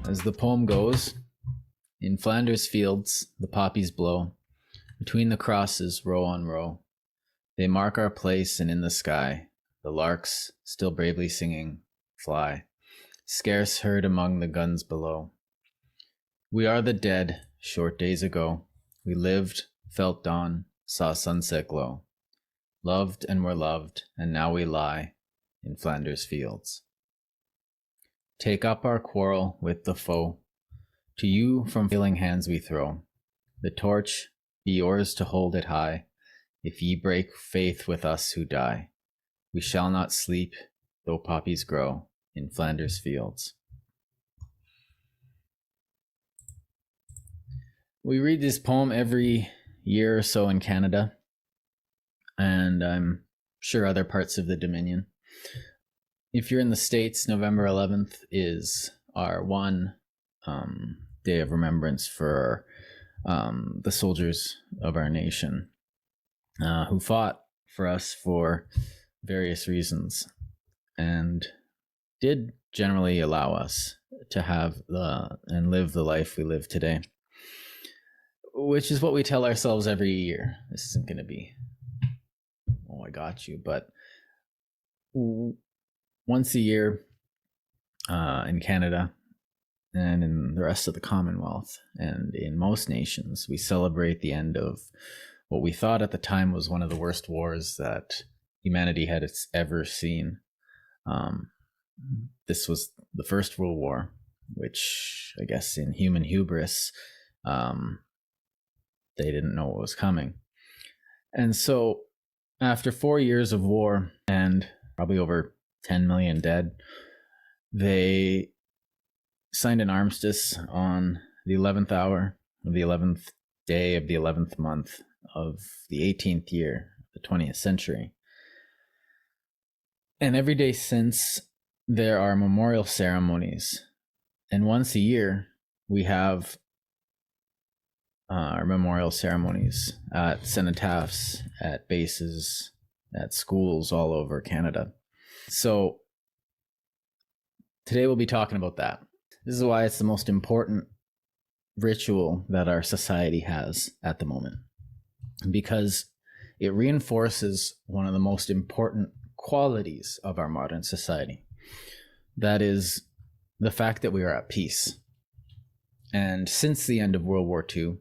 As the poem goes, in Flanders fields the poppies blow, between the crosses row on row. They mark our place, and in the sky the larks, still bravely singing, fly, scarce heard among the guns below. We are the dead, short days ago. We lived, felt dawn, saw sunset glow, loved and were loved, and now we lie in Flanders fields. Take up our quarrel with the foe. To you from failing hands we throw. The torch be yours to hold it high. If ye break faith with us who die, we shall not sleep, though poppies grow in Flanders fields. We read this poem every year or so in Canada, and I'm sure other parts of the Dominion. If you're in the States, November 11th is our one day of remembrance for the soldiers of our nation who fought for us for various reasons and did generally allow us to have and live the life we live today, which is what we tell ourselves every year. This isn't going to be, oh, I got you, but once a year in Canada and in the rest of the Commonwealth and in most nations, we celebrate the end of what we thought at the time was one of the worst wars that humanity had ever seen. This was the First World War, which I guess in human hubris, they didn't know what was coming. And so after 4 years of war and probably over 10 million dead, they signed an armistice on the 11th hour of the 11th day of the 11th month of the 18th year of the 20th century. And every day since, there are memorial ceremonies. And once a year, we have our memorial ceremonies at cenotaphs, at bases, at schools all over Canada. So today we'll be talking about that. This is why it's the most important ritual that our society has at the moment, because it reinforces one of the most important qualities of our modern society. That is the fact that we are at peace. And since the end of World War II,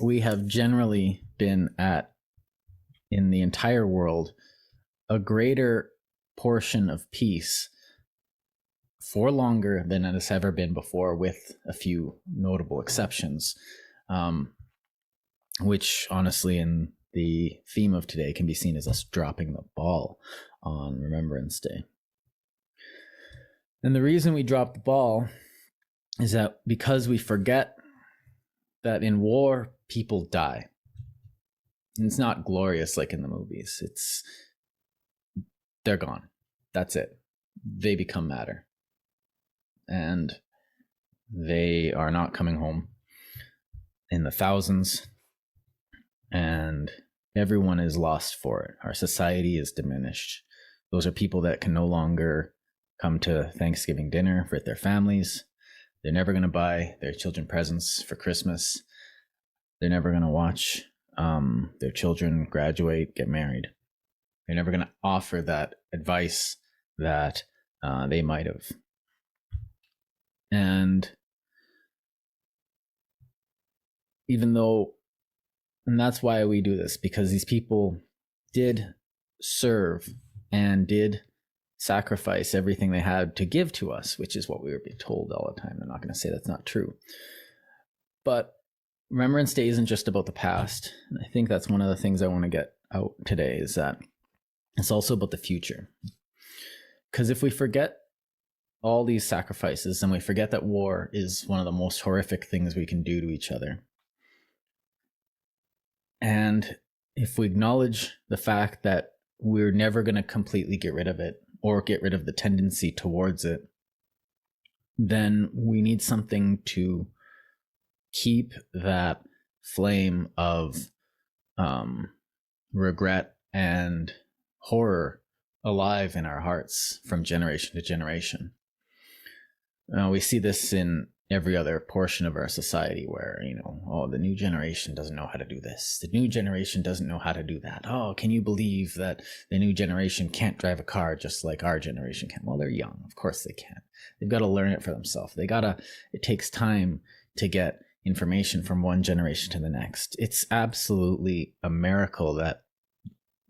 we have generally been at, in the entire world, a greater portion of peace for longer than it has ever been before, with a few notable exceptions, which honestly in the theme of today can be seen as us dropping the ball on Remembrance Day. And the reason we drop the ball is that because we forget that in war, people die. And it's not glorious like in the movies. They're gone. That's it. They become matter. And they are not coming home in the thousands. And everyone is lost for it. Our society is diminished. Those are people that can no longer come to Thanksgiving dinner with their families. They're never going to buy their children presents for Christmas. They're never going to watch their children graduate, get married. They're never going to offer that advice that they might have. And that's why we do this, because these people did serve and did sacrifice everything they had to give to us, which is what we were being told all the time. I'm not going to say that's not true. But Remembrance Day isn't just about the past. And I think that's one of the things I want to get out today, is that it's also about the future. Because if we forget all these sacrifices and we forget that war is one of the most horrific things we can do to each other, and if we acknowledge the fact that we're never going to completely get rid of it or get rid of the tendency towards it, then we need something to keep that flame of regret and horror alive in our hearts from generation to generation. We see this in every other portion of our society where, oh, the new generation doesn't know how to do this. The new generation doesn't know how to do that. Oh, can you believe that the new generation can't drive a car just like our generation can? Well, they're young. Of course they can. They've got to learn it for themselves. It takes time to get information from one generation to the next. It's absolutely a miracle that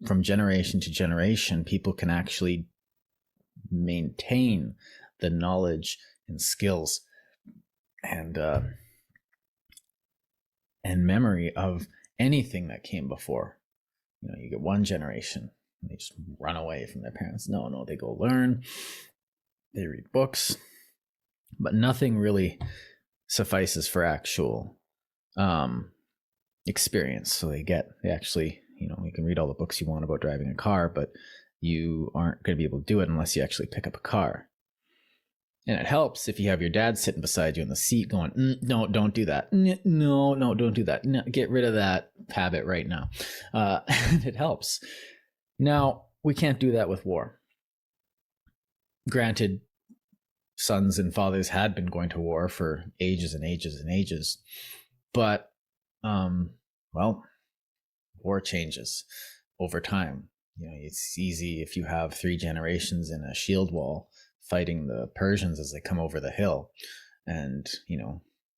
from generation to generation, people can actually maintain the knowledge and skills and memory of anything that came before. You get one generation and they just run away from their parents. No, they go learn, they read books, but nothing really suffices for actual experience. So they actually, you can read all the books you want about driving a car, but you aren't going to be able to do it unless you actually pick up a car. And it helps if you have your dad sitting beside you in the seat going, no, don't do that. No, don't do that. No, get rid of that habit right now. And it helps. Now, we can't do that with war. Granted, sons and fathers had been going to war for ages and ages and ages. But, war changes over time. It's easy if you have 3 generations in a shield wall fighting the Persians as they come over the hill, and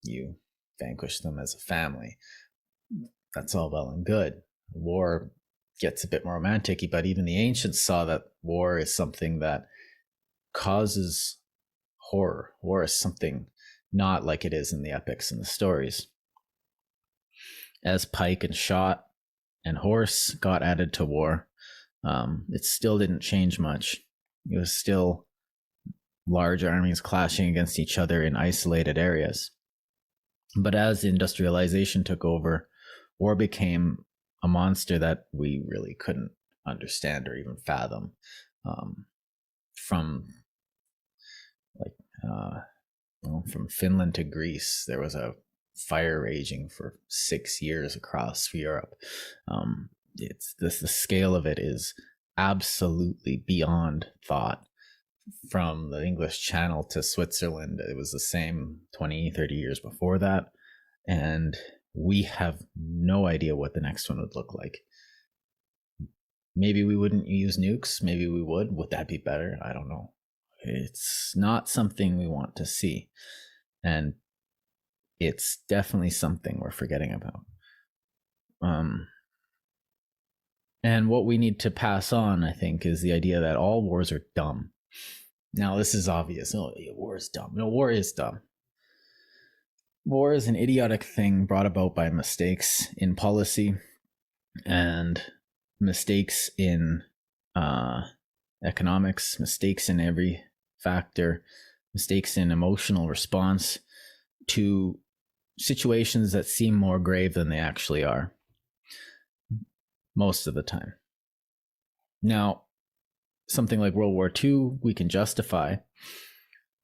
you vanquish them as a family. That's all well and good. War gets a bit more romantic, but even the ancients saw that war is something that causes horror. War is something not like it is in the epics and the stories. As pike and shot and horse got added to war, it still didn't change much. It was still large armies clashing against each other in isolated areas. But as industrialization took over, war became a monster that we really couldn't understand or even fathom. From Finland to Greece, there was a fire raging for 6 years across Europe. The scale of it is absolutely beyond thought. From the English Channel to Switzerland, it was the same 20, 30 years before that. And we have no idea what the next one would look like. Maybe we wouldn't use nukes. Maybe we would. Would that be better? I don't know. It's not something we want to see. And it's definitely something we're forgetting about. And what we need to pass on, I think, is the idea that all wars are dumb. Now, this is obvious. Oh, war is dumb. No, war is dumb. War is an idiotic thing brought about by mistakes in policy and mistakes in economics, mistakes in every factor, mistakes in emotional response to situations that seem more grave than they actually are. Most of the time. Now, something like World War II, we can justify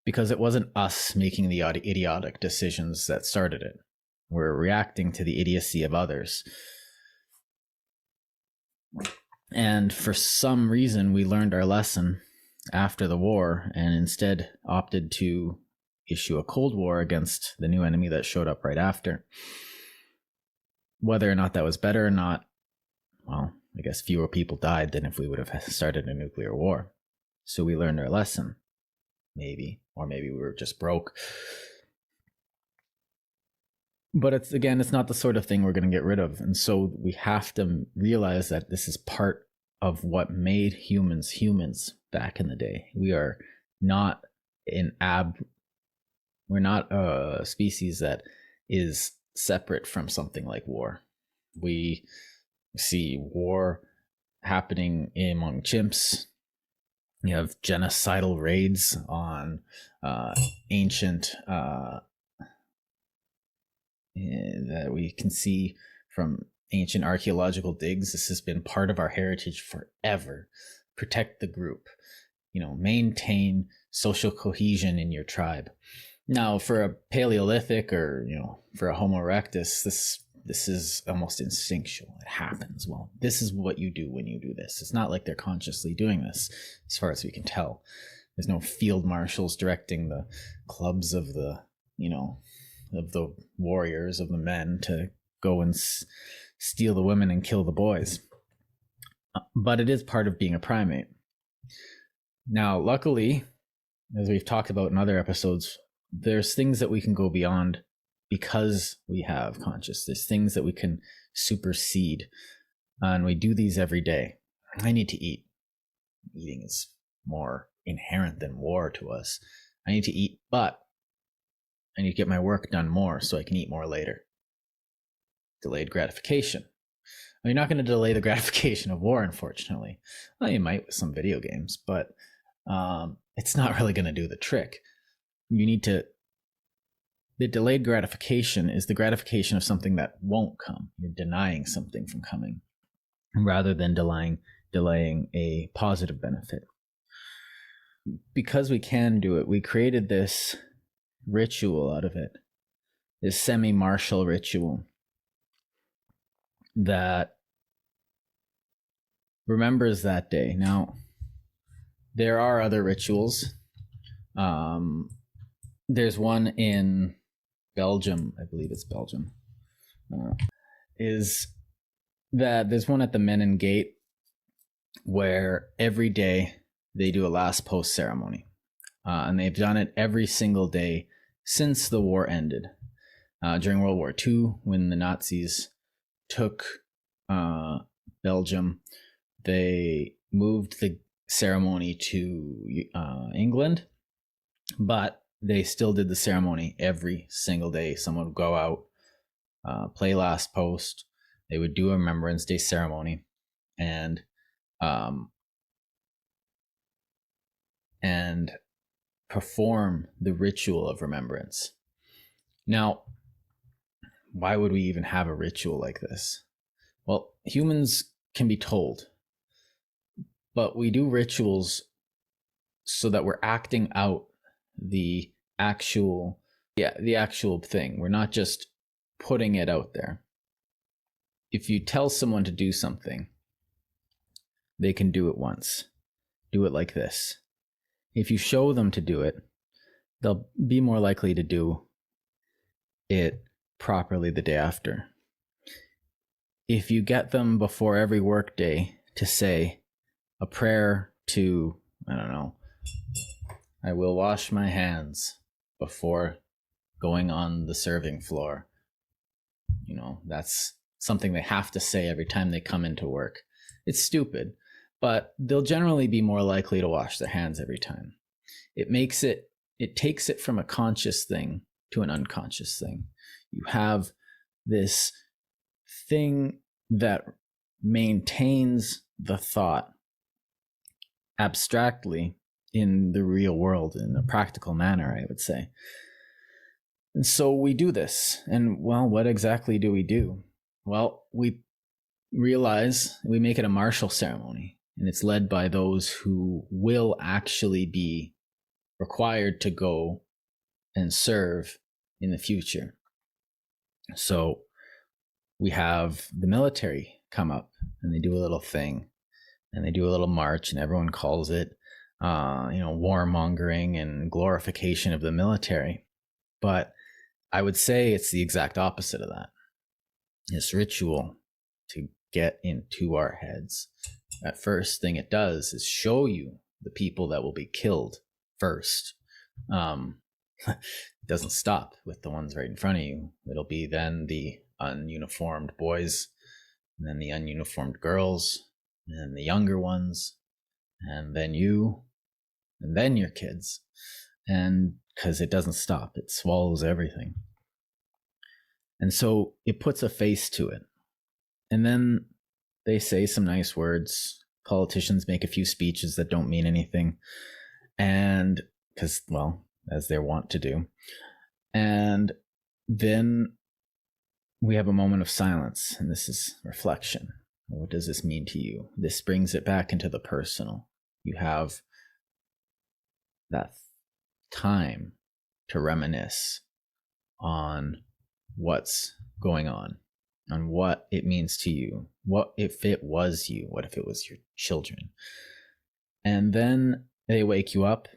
because it wasn't us making the idiotic decisions that started it. We're reacting to the idiocy of others. And for some reason, we learned our lesson after the war and instead opted to issue a Cold War against the new enemy that showed up right after. Whether or not that was better or not, well, I guess fewer people died than if we would have started a nuclear war. So we learned our lesson, maybe, or maybe we were just broke. But it's not the sort of thing we're going to get rid of. And so we have to realize that this is part of what made humans back in the day. We are not we're not a species that is separate from something like war. We see war happening among chimps. You have genocidal raids on ancient that we can see from ancient archaeological digs. This has been part of our heritage forever. Protect the group, maintain social cohesion in your tribe. Now, for a Paleolithic or, for a Homo erectus, this is almost instinctual. It happens. Well, this is what you do when you do this. It's not like they're consciously doing this, as far as we can tell. There's no field marshals directing the clubs of the, of the warriors, of the men to go and steal the women and kill the boys. But it is part of being a primate. Now, luckily, as we've talked about in other episodes, there's things that we can go beyond because we have conscious. There's things that we can supersede, and we do these every day. I need to eat. Eating is more inherent than war to us. I need to eat, but I need to get my work done more so I can eat more later. Delayed gratification. Well, you're not going to delay the gratification of war, unfortunately. Well, you might with some video games, but it's not really going to do the trick. The delayed gratification is the gratification of something that won't come. You're denying something from coming rather than delaying a positive benefit. Because we can do it, we created this ritual out of it, this semi-martial ritual that remembers that day. Now, there are other rituals. There's one in Belgium, I believe it's Belgium, is that there's one at the Menin Gate where every day they do a last post ceremony. And they've done it every single day since the war ended. During World War II, when the Nazis took Belgium, they moved the ceremony to England, but they still did the ceremony every single day. Someone would go out, play last post. They would do a Remembrance Day ceremony, and perform the ritual of remembrance. Now, why would we even have a ritual like this? Well, humans can be told, but we do rituals so that we're acting out the actual thing. We're not just putting it out there. If you tell someone to do something, they can do it once. Do it like this. If you show them to do it, they'll be more likely to do it properly the day after. If you get them before every work day to say a prayer to, I will wash my hands before going on the serving floor. That's something they have to say every time they come into work. It's stupid, but they'll generally be more likely to wash their hands every time. It takes it from a conscious thing to an unconscious thing. You have this thing that maintains the thought abstractly in the real world, in a practical manner, I would say. And so we do this. And well, what exactly do we do? Well, we realize we make it a martial ceremony, and it's led by those who will actually be required to go and serve in the future. So we have the military come up, and they do a little thing, and they do a little march, and everyone calls it warmongering and glorification of the military. But I would say it's the exact opposite of that. This ritual to get into our heads. That first thing it does is show you the people that will be killed first. It doesn't stop with the ones right in front of you. It'll be then the ununiformed boys, and then the ununiformed girls, and then the younger ones, and then you, and then your kids. And because it doesn't stop, it swallows everything. And so it puts a face to it. And then they say some nice words. Politicians make a few speeches that don't mean anything. And because, well, as they're wont to do. And then we have a moment of silence. And this is reflection. What does this mean to you? This brings it back into the personal. You have that time to reminisce on what's going on what it means to you. What if it was you? What if it was your children? And then they wake you up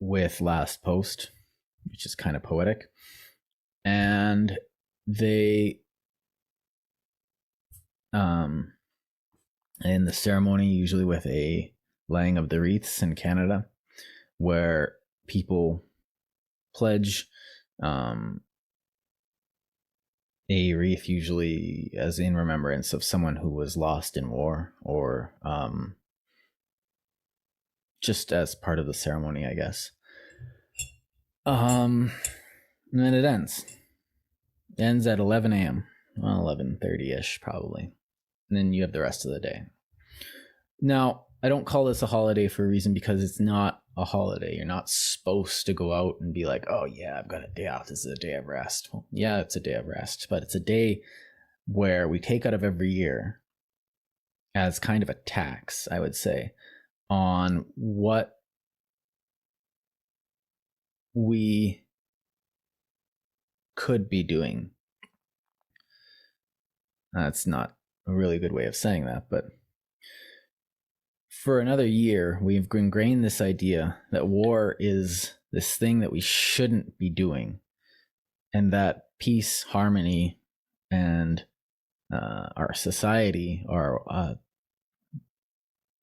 with Last Post, which is kind of poetic. And they, in the ceremony, usually with a laying of the wreaths in Canada, where people pledge a wreath, usually as in remembrance of someone who was lost in war, or just as part of the ceremony, I guess. And then it ends. It ends at 11 a.m. Well, 11:30-ish probably. And then you have the rest of the day. Now, I don't call this a holiday for a reason, because it's not a holiday. You're not supposed to go out and be like, oh yeah, I've got a day off. This is a day of rest. Well, yeah, it's a day of rest, but it's a day where we take out of every year as kind of a tax, I would say, on what we could be doing. That's not a really good way of saying that, but for another year, we've ingrained this idea that war is this thing that we shouldn't be doing, and that peace, harmony, and our society are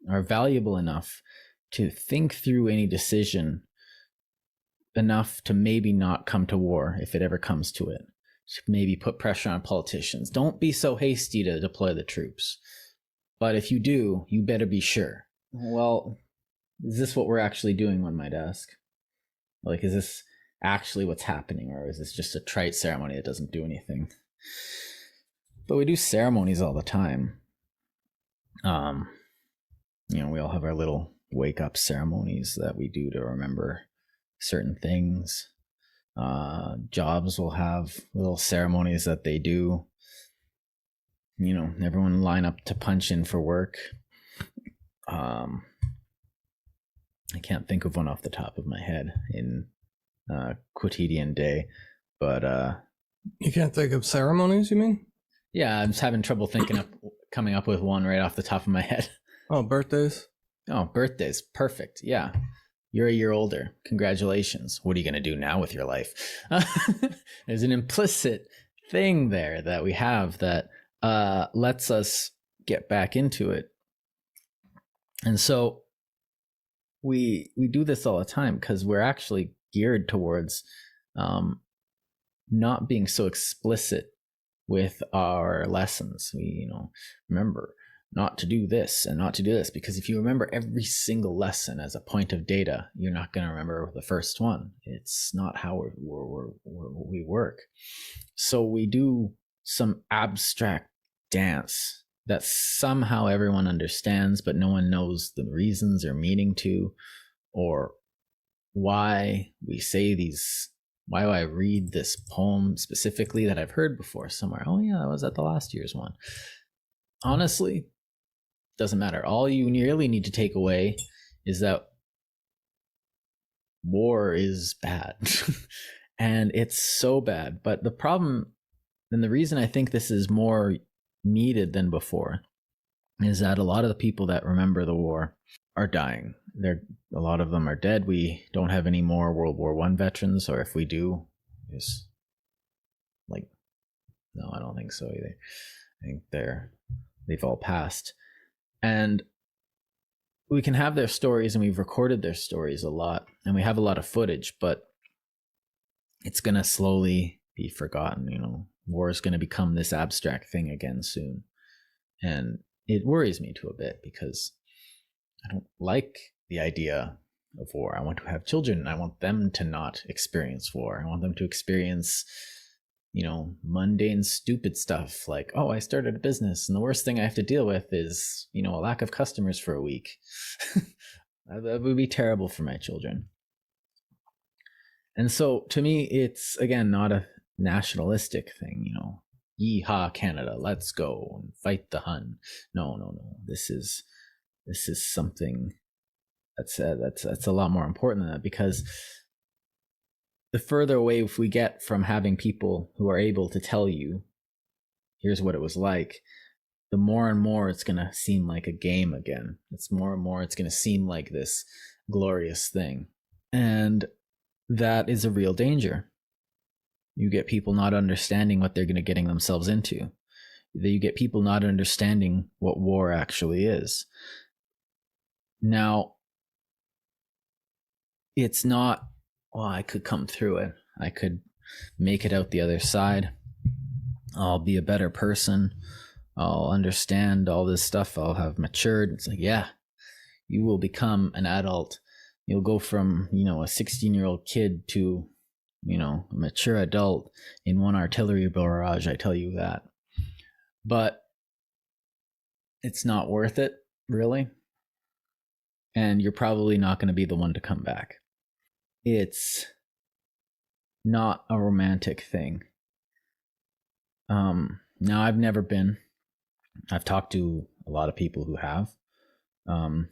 valuable enough to think through any decision enough to maybe not come to war if it ever comes to it. To maybe put pressure on politicians. Don't be so hasty to deploy the troops. But if you do, you better be sure. Well, is this what we're actually doing, one might ask? Like, is this actually what's happening, or is this just a trite ceremony that doesn't do anything? But we do ceremonies all the time. We all have our little wake-up ceremonies that we do to remember certain things. Jobs will have little ceremonies that they do. Everyone line up to punch in for work. I can't think of one off the top of my head in quotidian day, but you can't think of ceremonies, you mean? Yeah, I'm just having trouble coming up with one right off the top of my head. Oh, birthdays. Oh, birthdays. Perfect. Yeah. You're a year older. Congratulations. What are you going to do now with your life? There's an implicit thing there that we have that lets us get back into it. And so we do this all the time because we're actually geared towards not being so explicit with our lessons. We, remember not to do this and not to do this, because if you remember every single lesson as a point of data, you're not going to remember the first one. It's not how we work. So we do some abstract dance that somehow everyone understands, but no one knows the reasons or meaning to, or why we say these. Why do I read this poem specifically that I've heard before somewhere? Oh yeah, that was at the last year's one. Honestly, doesn't matter. All you really need to take away is that war is bad. And it's so bad. But the problem, and the reason I think this is more needed than before, is that a lot of the people that remember the war are dying. A lot of them are dead. We don't have any more World War I veterans, or if we do, it's like, no, I don't think so either. I think they've all passed. And we can have their stories, and we've recorded their stories a lot, and we have a lot of footage, but it's going to slowly be forgotten. War is going to become this abstract thing again soon. And it worries me to a bit, because I don't like the idea of war. I want to have children, and I want them to not experience war. I want them to experience mundane, stupid stuff like, oh, I started a business and the worst thing I have to deal with is, a lack of customers for a week. That would be terrible for my children. And so to me, it's, again, not a nationalistic thing, Yeehaw, Canada, let's go and fight the Hun. No. This is something that's a lot more important than that, because the further away if we get from having people who are able to tell you, here's what it was like, the more and more it's going to seem like a game again. It's more and more it's going to seem like this glorious thing. And that is a real danger. You get people not understanding what they're going to getting themselves into. You get people not understanding what war actually is. Now, it's not, well, I could come through it. I could make it out the other side. I'll be a better person. I'll understand all this stuff. I'll have matured. It's like, yeah, you will become an adult. You'll go from, a 16-year-old kid to, a mature adult in one artillery barrage. I tell you that. But it's not worth it, really. And you're probably not going to be the one to come back. It's not a romantic thing. Now, I've never been. I've talked to a lot of people who have. The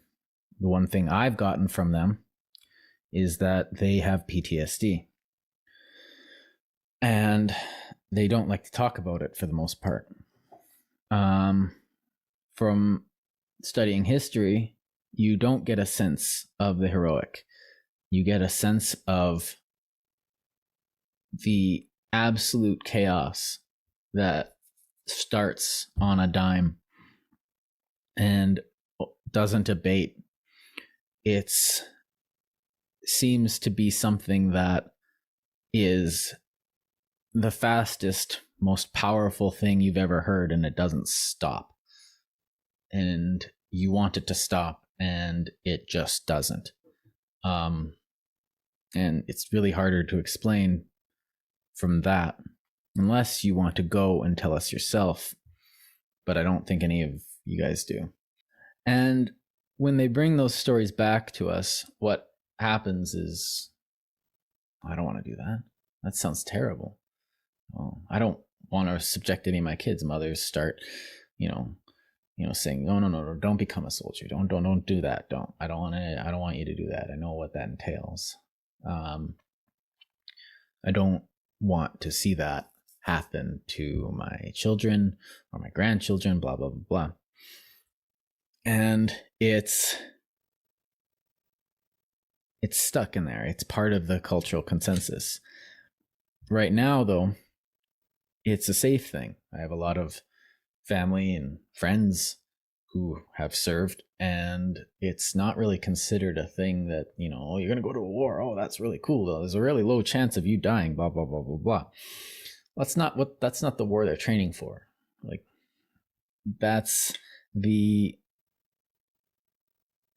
one thing I've gotten from them is that they have PTSD. And they don't like to talk about it for the most part. From studying history, you don't get a sense of the heroic. You get a sense of the absolute chaos that starts on a dime and doesn't abate. It seems to be something that is the fastest, most powerful thing you've ever heard, and it doesn't stop. And you want it to stop, and it just doesn't. And it's really harder to explain from that, unless you want to go and tell us yourself. But I don't think any of you guys do. And when they bring those stories back to us, what happens is, I don't want to do that. That sounds terrible. Well, I don't want to subject any of my kids. Mothers start, saying, no, don't become a soldier. Don't do that. I don't want you to do that. I know what that entails. I don't want to see that happen to my children or my grandchildren, blah, blah, blah, blah. And it's stuck in there. It's part of the cultural consensus. Right now, though, it's a safe thing. I have a lot of family and friends who have served, and it's not really considered a thing that, oh, you're going to go to a war. Oh, that's really cool, though. There's a really low chance of you dying, blah, blah, blah, blah, blah. That's not the war they're training for. Like,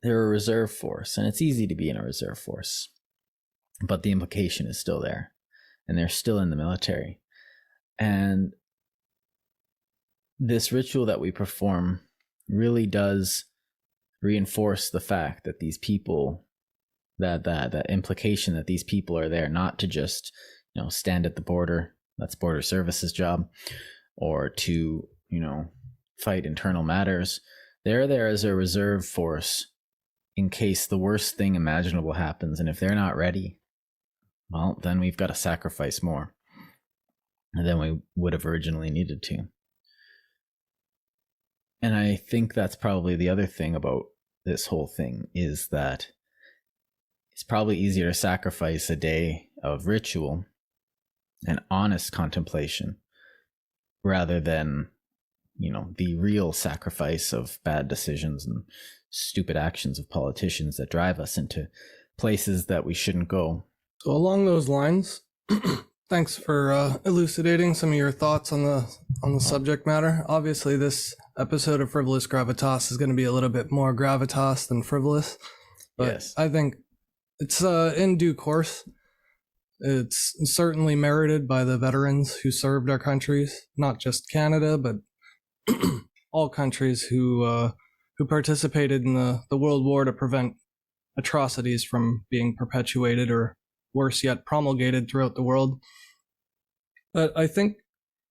they're a reserve force, and it's easy to be in a reserve force, but the implication is still there, and they're still in the military. And this ritual that we perform really does reinforce the fact that these people, that implication that these people are there not to just, stand at the border. That's border services job, or to, fight internal matters. They're there as a reserve force in case the worst thing imaginable happens. And if they're not ready, well, then we've got to sacrifice more than we would have originally needed to. And I think that's probably the other thing about this whole thing, is that it's probably easier to sacrifice a day of ritual and honest contemplation rather than, the real sacrifice of bad decisions and stupid actions of politicians that drive us into places that we shouldn't go. So along those lines, thanks for elucidating some of your thoughts on the subject matter. Obviously, this episode of Frivolous Gravitas is going to be a little bit more gravitas than frivolous, but yes, I think it's in due course. It's certainly merited by the veterans who served our countries, not just Canada, but all countries who participated in the World War to prevent atrocities from being perpetuated, or worse yet, promulgated throughout the world. But I think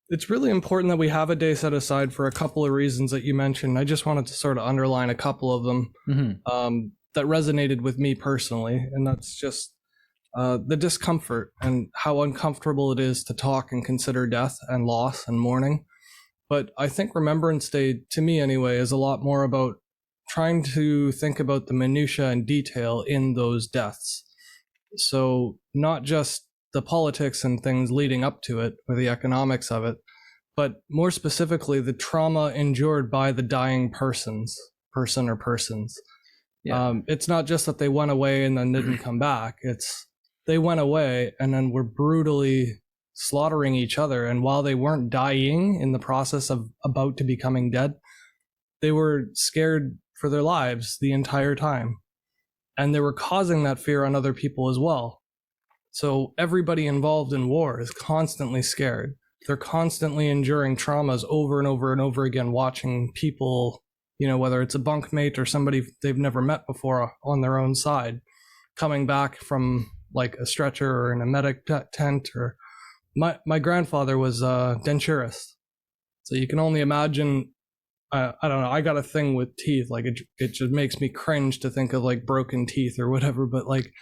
it's really important that we have a day set aside for a couple of reasons that you mentioned. I just wanted to sort of underline a couple of them that resonated with me personally, and that's just the discomfort and how uncomfortable it is to talk and consider death and loss and mourning. But I think Remembrance Day, to me anyway, is a lot more about trying to think about the minutiae and detail in those deaths. So not just the politics and things leading up to it or the economics of it, but more specifically the trauma endured by the dying person or persons. Yeah. It's not just that they went away and then didn't come back. It's they went away and then were brutally slaughtering each other. And while they weren't dying in the process of about to becoming dead, they were scared for their lives the entire time. And they were causing that fear on other people as well. So everybody involved in war is constantly scared. They're constantly enduring traumas over and over and over again, watching people, whether it's a bunkmate or somebody they've never met before on their own side, coming back from like a stretcher or in a medic tent. Or my grandfather was a denturist. So you can only imagine, I don't know, I got a thing with teeth. Like it just makes me cringe to think of like broken teeth or whatever. But like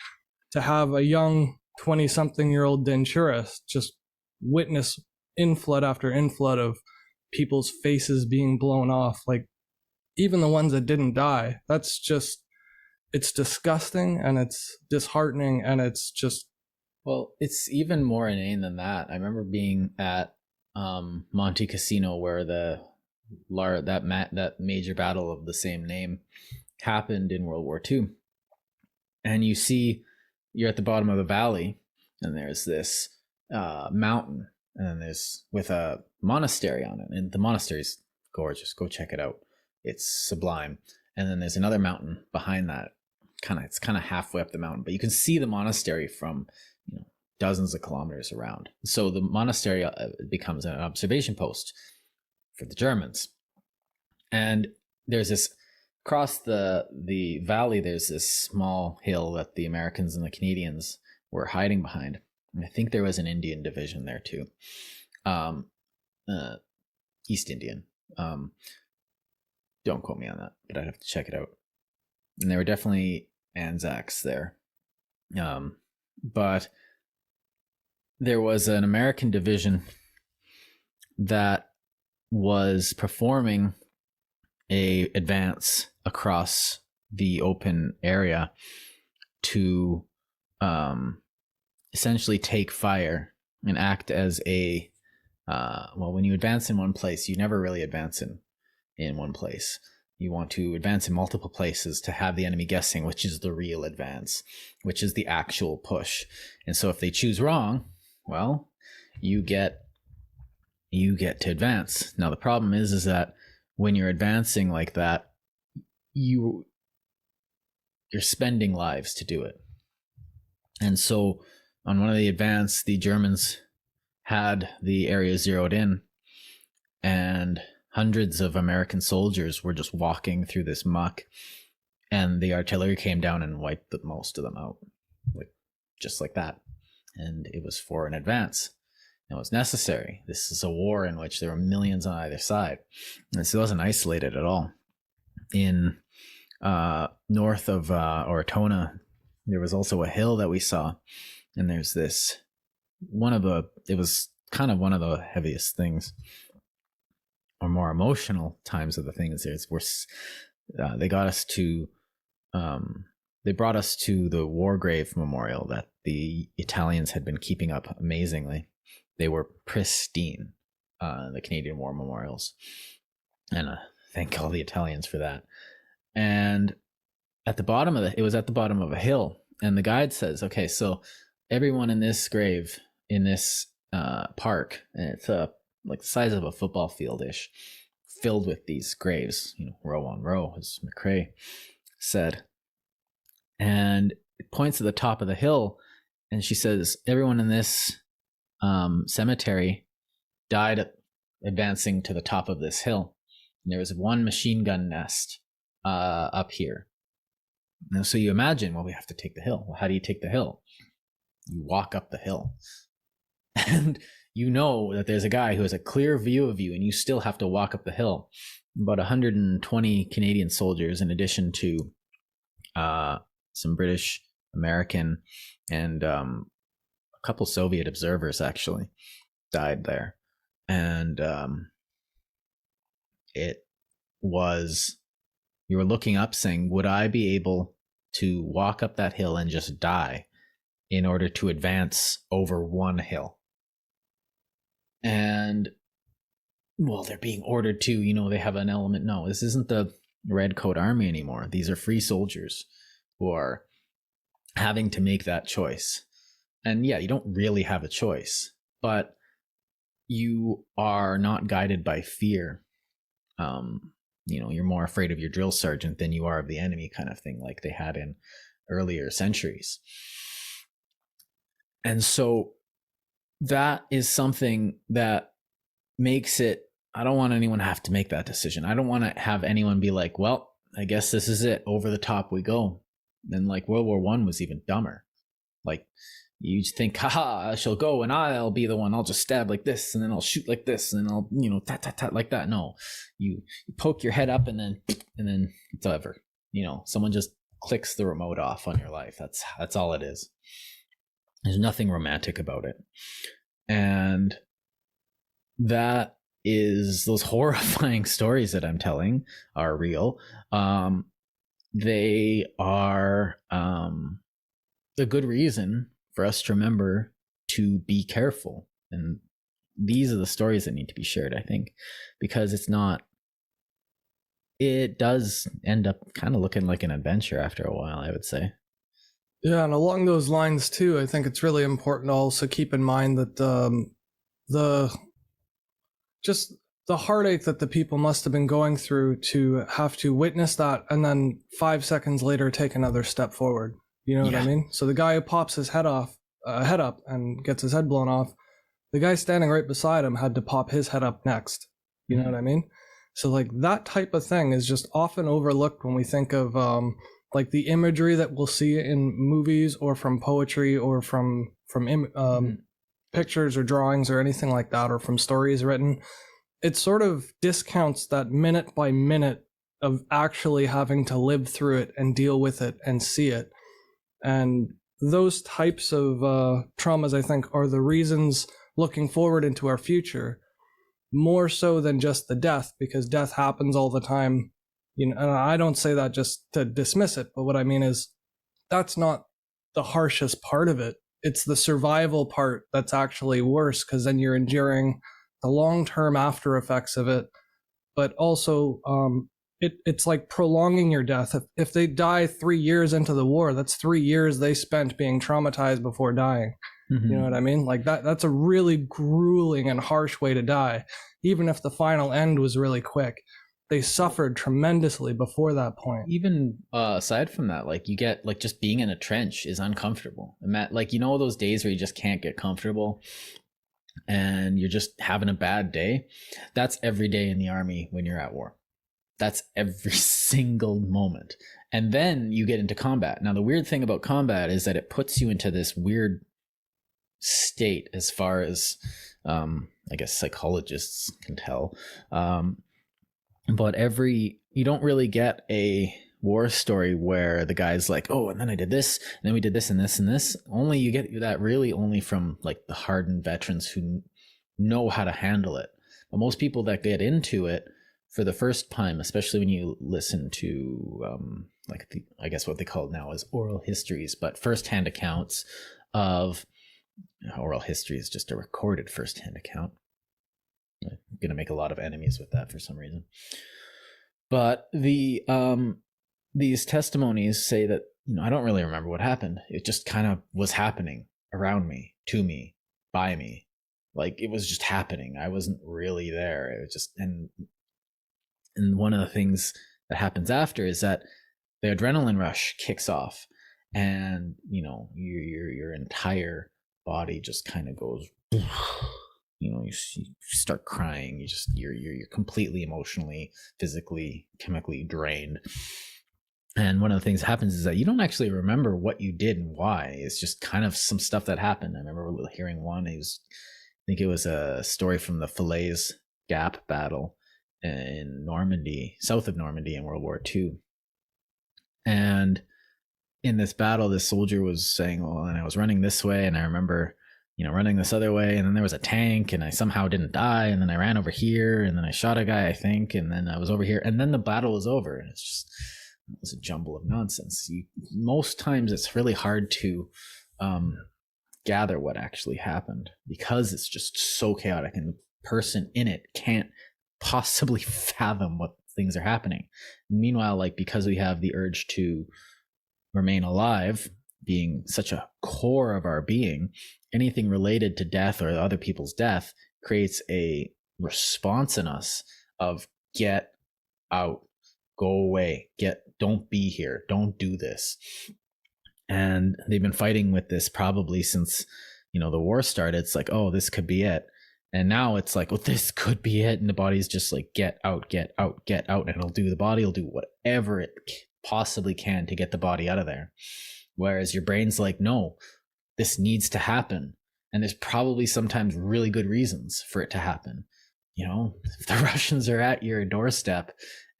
to have a young 20-something-year-old denturist just witness inflood after inflood of people's faces being blown off, like even the ones that didn't die, that's just, it's disgusting and it's disheartening and it's just... Well, it's even more inane than that. I remember being at Monte Cassino where that major battle of the same name happened in World War II. And you're at the bottom of the valley and there's this mountain, and then there's with a monastery on it, and the monastery's gorgeous. Go check it out. It's sublime. And then there's another mountain behind that. It's kind of halfway up the mountain, but you can see the monastery from dozens of kilometers around. So the monastery becomes an observation post for the Germans. And there's this across the valley. There's this small hill that the Americans and the Canadians were hiding behind. And I think there was an Indian division there too, East Indian. Don't quote me on that, but I'd have to check it out. And there were definitely Anzacs there. But there was an American division that was performing a advance across the open area to essentially take fire and act as a when you advance in one place, you never really advance in one place. You want to advance in multiple places to have the enemy guessing which is the real advance, which is the actual push. And so if they choose wrong, well, you get to advance. Now the problem is that when you're advancing like that, you're spending lives to do it. And so on one of the advance, the Germans had the area zeroed in, and hundreds of American soldiers were just walking through this muck, and the artillery came down and wiped most of them out, just like that. And it was for an advance. It was necessary. This is a war in which there were millions on either side. And this wasn't isolated at all. In north of Ortona, there was also a hill that we saw, and there's this it was kind of one of the heaviest things or more emotional times of the things. They got us to they brought us to the war grave memorial that the Italians had been keeping up amazingly. They were pristine, the Canadian War memorials, and thank all the Italians for that. And at the bottom it was at the bottom of a hill, and the guide says, okay, so everyone in this grave in this park, and it's like the size of a football field-ish, filled with these graves, row on row, as McCrae said. And it points to the top of the hill, and she says, everyone in this cemetery died advancing to the top of this hill. And there was one machine gun nest up here. And so you imagine, well, we have to take the hill. Well, how do you take the hill? You walk up the hill. And you know that there's a guy who has a clear view of you, and you still have to walk up the hill. About 120 Canadian soldiers, in addition to some British, American, and a couple Soviet observers actually died there. And you were looking up saying, would I be able to walk up that hill and just die in order to advance over one hill. And, well, they're being ordered to, you know, they have an element. No, this isn't the Red Coat Army anymore. These are free soldiers who are having to make that choice. And yeah, you don't really have a choice, but you are not guided by fear. You know, you're more afraid of your drill sergeant than you are of the enemy, kind of thing, like they had in earlier centuries. And so that is something that makes it, I don't want anyone to have to make that decision. I don't want to have anyone be like, well, I guess this is it. Over the top we go. Then like World War I was even dumber. Like you think, haha, I shall go and I'll be the one. I'll just stab like this and then I'll shoot like this and then I'll, you know, tat, tat, tat like that. No, you poke your head up and then it's over. You know, someone just clicks the remote off on your life. That's all it is. There's nothing romantic about it. And that is, those horrifying stories that I'm telling are real. They are a good reason for us to remember to be careful. And these are the stories that need to be shared, I think, because it does end up kind of looking like an adventure after a while, I would say. Yeah, and along those lines too, I think it's really important to also keep in mind that the heartache that the people must have been going through to have to witness that and then 5 seconds later take another step forward. You know what I mean? So the guy who pops his head up and gets his head blown off, the guy standing right beside him had to pop his head up next. You know what I mean? So like that type of thing is just often overlooked when we think of like the imagery that we'll see in movies or from poetry or from pictures or drawings or anything like that, or from stories written. It sort of discounts that minute by minute of actually having to live through it and deal with it and see it. And those types of traumas, I think, are the reasons looking forward into our future, more so than just the death, because death happens all the time. You know, and I don't say that just to dismiss it, but what I mean is that's not the harshest part of it. It's the survival part that's actually worse, because then you're enduring the long-term after effects of it, but also it's like prolonging your death. If they die 3 years into the war, that's 3 years they spent being traumatized before dying. Mm-hmm. You know what I mean? Like that's a really grueling and harsh way to die. Even if the final end was really quick, they suffered tremendously before that point. Even aside from that, like you get like just being in a trench is uncomfortable. And that, like, you know, those days where you just can't get comfortable and you're just having a bad day. That's every day in the army when you're at war. That's every single moment. And then you get into combat. Now, the weird thing about combat is that it puts you into this weird state as far as, I guess psychologists can tell. But you don't really get a war story where the guy's like, oh, and then I did this, and then we did this and this and this. Only you get that really only from like the hardened veterans who know how to handle it. But most people that get into it for the first time, especially when you listen to I guess what they call it now is oral histories, but firsthand accounts of oral history is just a recorded firsthand account. I'm going to make a lot of enemies with that for some reason. But these testimonies say that, you know, I don't really remember what happened. It just kind of was happening around me, to me, by me. Like it was just happening. I wasn't really there. It was just, and one of the things that happens after is that the adrenaline rush kicks off, and you know your entire body just kind of goes. You know, you start crying. You're completely emotionally, physically, chemically drained. And one of the things that happens is that you don't actually remember what you did and why. It's just kind of some stuff that happened. I remember hearing one. I think it was a story from the Falaise Gap battle in Normandy, south of Normandy in World War II. And in this battle, this soldier was saying, well, and I was running this way, and I remember, you know, running this other way, and then there was a tank, and I somehow didn't die, and then I ran over here, and then I shot a guy, I think, and then I was over here, and then the battle was over, and it was a jumble of nonsense. Most times it's really hard to gather what actually happened, because it's just so chaotic and the person in it can't possibly fathom what things are happening. Meanwhile, like, because we have the urge to remain alive being such a core of our being, anything related to death or other people's death creates a response in us of get out, go away, don't be here, don't do this. And they've been fighting with this probably since, the war started. It's like, oh, this could be it. And now it's like, well, this could be it. And the body's just like, get out, get out, get out. And the body will do whatever it possibly can to get the body out of there. Whereas your brain's like, no, this needs to happen. And there's probably sometimes really good reasons for it to happen. If the Russians are at your doorstep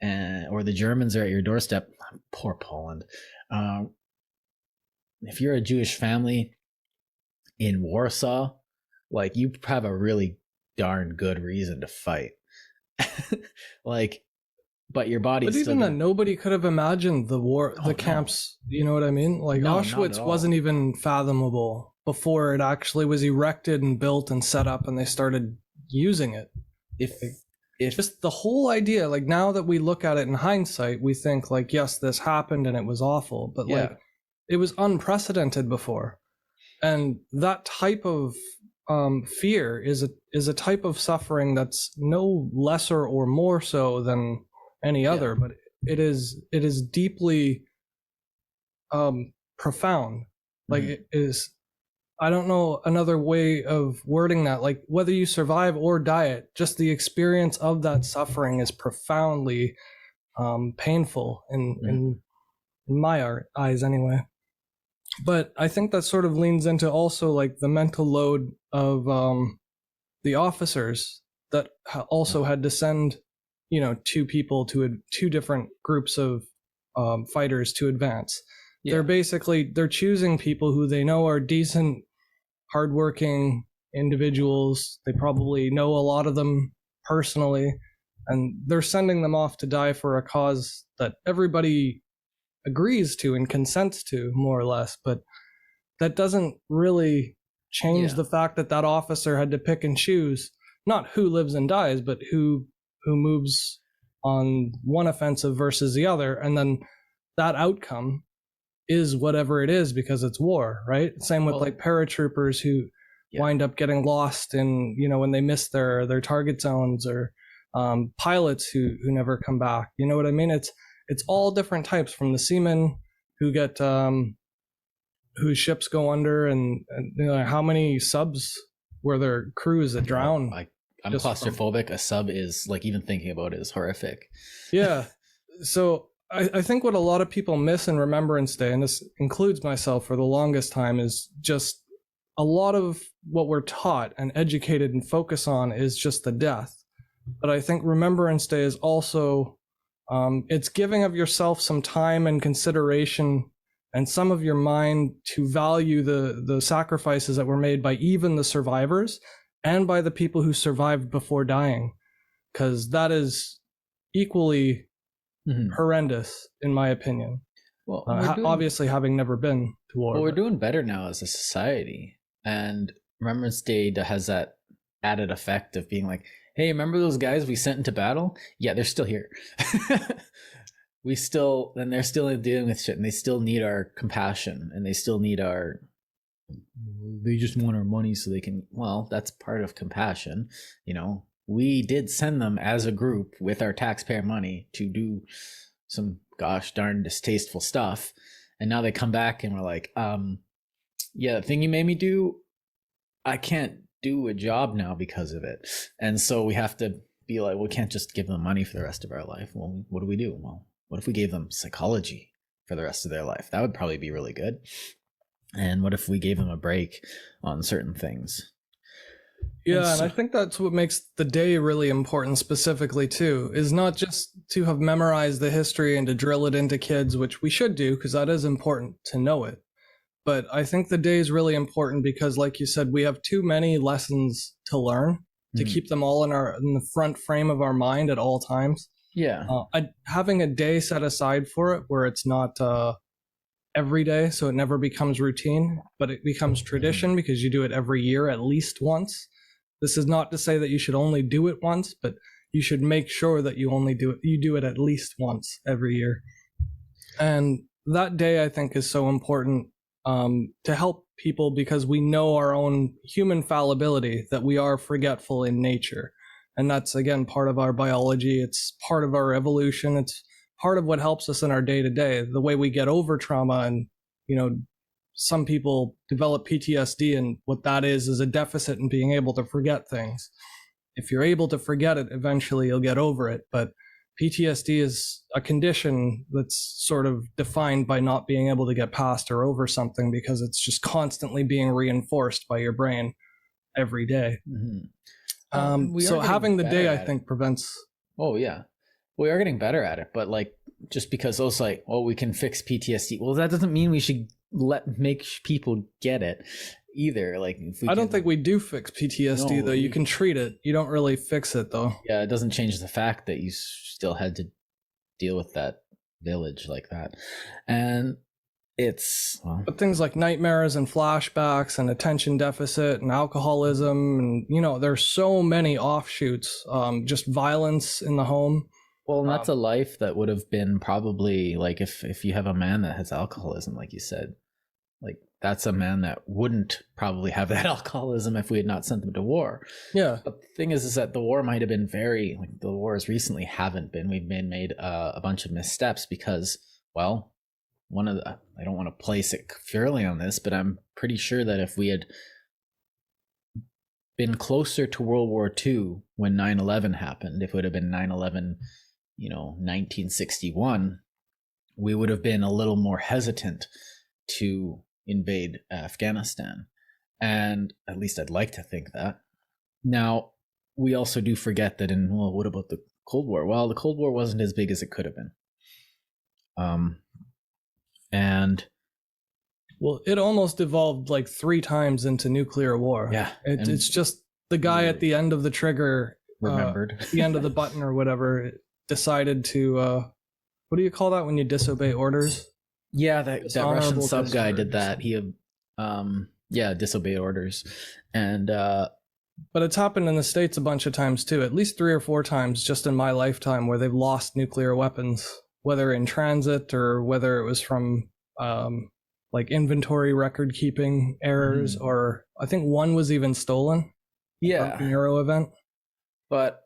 or the Germans are at your doorstep, poor Poland. If you're a Jewish family in Warsaw, like, you have a really darn good reason to fight. But your body. But even then, nobody could have imagined the war, camps. You know what I mean? Like, no, Auschwitz wasn't even fathomable before it actually was erected and built and set up, and they started using it. If just the whole idea, like, now that we look at it in hindsight, we think like, yes, this happened and it was awful, but like, it was unprecedented before, and that type of fear is a type of suffering that's no lesser or more so than any other, but it is deeply profound. Like, it is, I don't know another way of wording that. Like, whether you survive or die, just the experience of that suffering is profoundly painful in my eyes anyway. But I think that sort of leans into also like the mental load of the officers that also had to send, two people to two different groups of fighters to advance. Yeah. They're choosing people who they know are decent, hardworking individuals. They probably know a lot of them personally, and they're sending them off to die for a cause that everybody agrees to and consents to, more or less. But that doesn't really change the fact that officer had to pick and choose not who lives and dies, but who moves on one offensive versus the other, and then that outcome is whatever it is because it's war, right? Same with like paratroopers who wind up getting lost in, when they miss their target zones, or pilots who never come back. You know what I mean? It's all different types, from the seamen who get whose ships go under, and how many subs were their crews that drown. I'm claustrophobic. A sub is, like, even thinking about it is horrific. Yeah. So I think what a lot of people miss in Remembrance Day, and this includes myself for the longest time, is just a lot of what we're taught and educated and focus on is just the death. But I think Remembrance Day is also, it's giving of yourself some time and consideration and some of your mind to value the sacrifices that were made by even the survivors and by the people who survived before dying, because that is equally horrendous, in my opinion. Well, obviously, having never been to war. Well, we're doing better now as a society, and Remembrance Day has that added effect of being like, hey, remember those guys we sent into battle? Yeah, they're still here. They're still dealing with shit, and they still need our compassion, and they still need they just want our money so they can, well, that's part of compassion. We did send them as a group with our taxpayer money to do some gosh darn distasteful stuff. And now they come back and we're like, the thing you made me do, I can't do a job now because of it. And so we have to be like, we can't just give them money for the rest of our life. Well, what do we do? Well, what if we gave them psychology for the rest of their life? That would probably be really good. And what if we gave them a break on certain things? Yeah, and I think that's what makes the day really important specifically too, is not just to have memorized the history and to drill it into kids, which we should do because that is important to know it. But I think the day is really important because, like you said, we have too many lessons to learn to keep them all in the front frame of our mind at all times. Yeah. Having a day set aside for it where it's not every day, so it never becomes routine, but it becomes tradition because you do it every year at least once. This is not to say that you should only do it once, but you should make sure that you do it at least once every year. And that day, I think, is so important to help people because we know our own human fallibility, that we are forgetful in nature. And that's, again, part of our biology. It's part of our evolution. It's part of what helps us in our day-to-day, the way we get over trauma. And, some people develop PTSD, and what that is a deficit in being able to forget things. If you're able to forget it, eventually you'll get over it. But PTSD is a condition that's sort of defined by not being able to get past or over something because it's just constantly being reinforced by your brain every day. Mm-hmm. So having the day, I think, prevents... Oh, yeah. We are getting better at it, but just because those we can fix PTSD. Well, that doesn't mean we should make people get it either. I don't think we do fix PTSD, though. You can treat it. You don't really fix it, though. Yeah, it doesn't change the fact that you still had to deal with that village like that. And it's... But things like nightmares and flashbacks and attention deficit and alcoholism and, there's so many offshoots, just violence in the home. Well, and that's a life that would have been probably if you have a man that has alcoholism, like you said, that's a man that wouldn't probably have that alcoholism if we had not sent them to war. Yeah. But the thing is that the war might have been the wars recently haven't been. We've made a bunch of missteps because, I don't want to place it purely on this, but I'm pretty sure that if we had been closer to World War II when 9/11 happened, if it would have been 9/11, 1961, we would have been a little more hesitant to invade Afghanistan. And at least I'd like to think that. Now, we also do forget that what about the Cold War? Well, the Cold War wasn't as big as it could have been. It almost evolved 3 times into nuclear war. Yeah. It's just the guy at the end of the trigger remembered. The end of the button or whatever decided to what do you call that when you disobey orders? Yeah, that Russian sub guy did that. He disobeyed orders. And but it's happened in the States a bunch of times too, at least 3 or 4 times just in my lifetime, where they've lost nuclear weapons, whether in transit or whether it was from inventory record keeping errors, or I think one was even stolen. Yeah. From an Euro event. But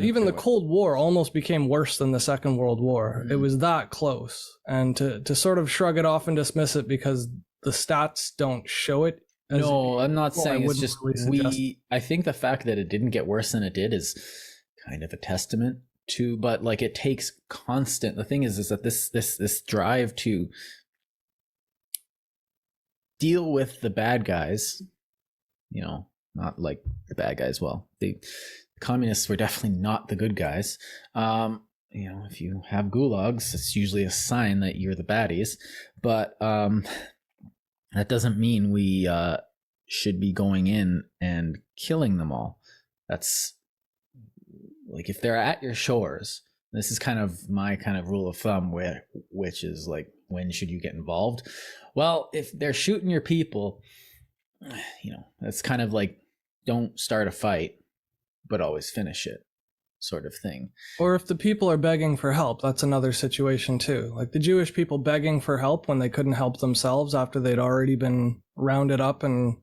even the Cold War almost became worse than the Second World War. Mm-hmm. It was that close. And to sort of shrug it off and dismiss it because the stats don't show it. No, I'm not saying it's just I think the fact that it didn't get worse than it did is kind of a testament to, but it takes constant. The thing is that this drive to deal with the bad guys, not the bad guys. Well, the communists were definitely not the good guys. If you have gulags, it's usually a sign that you're the baddies. But that doesn't mean we should be going in and killing them all. That's if they're at your shores. This is kind of my kind of rule of thumb, which is when should you get involved? Well, if they're shooting your people, that's kind of don't start a fight, but always finish it, sort of thing. Or if the people are begging for help, that's another situation too. The Jewish people begging for help when they couldn't help themselves after they'd already been rounded up and,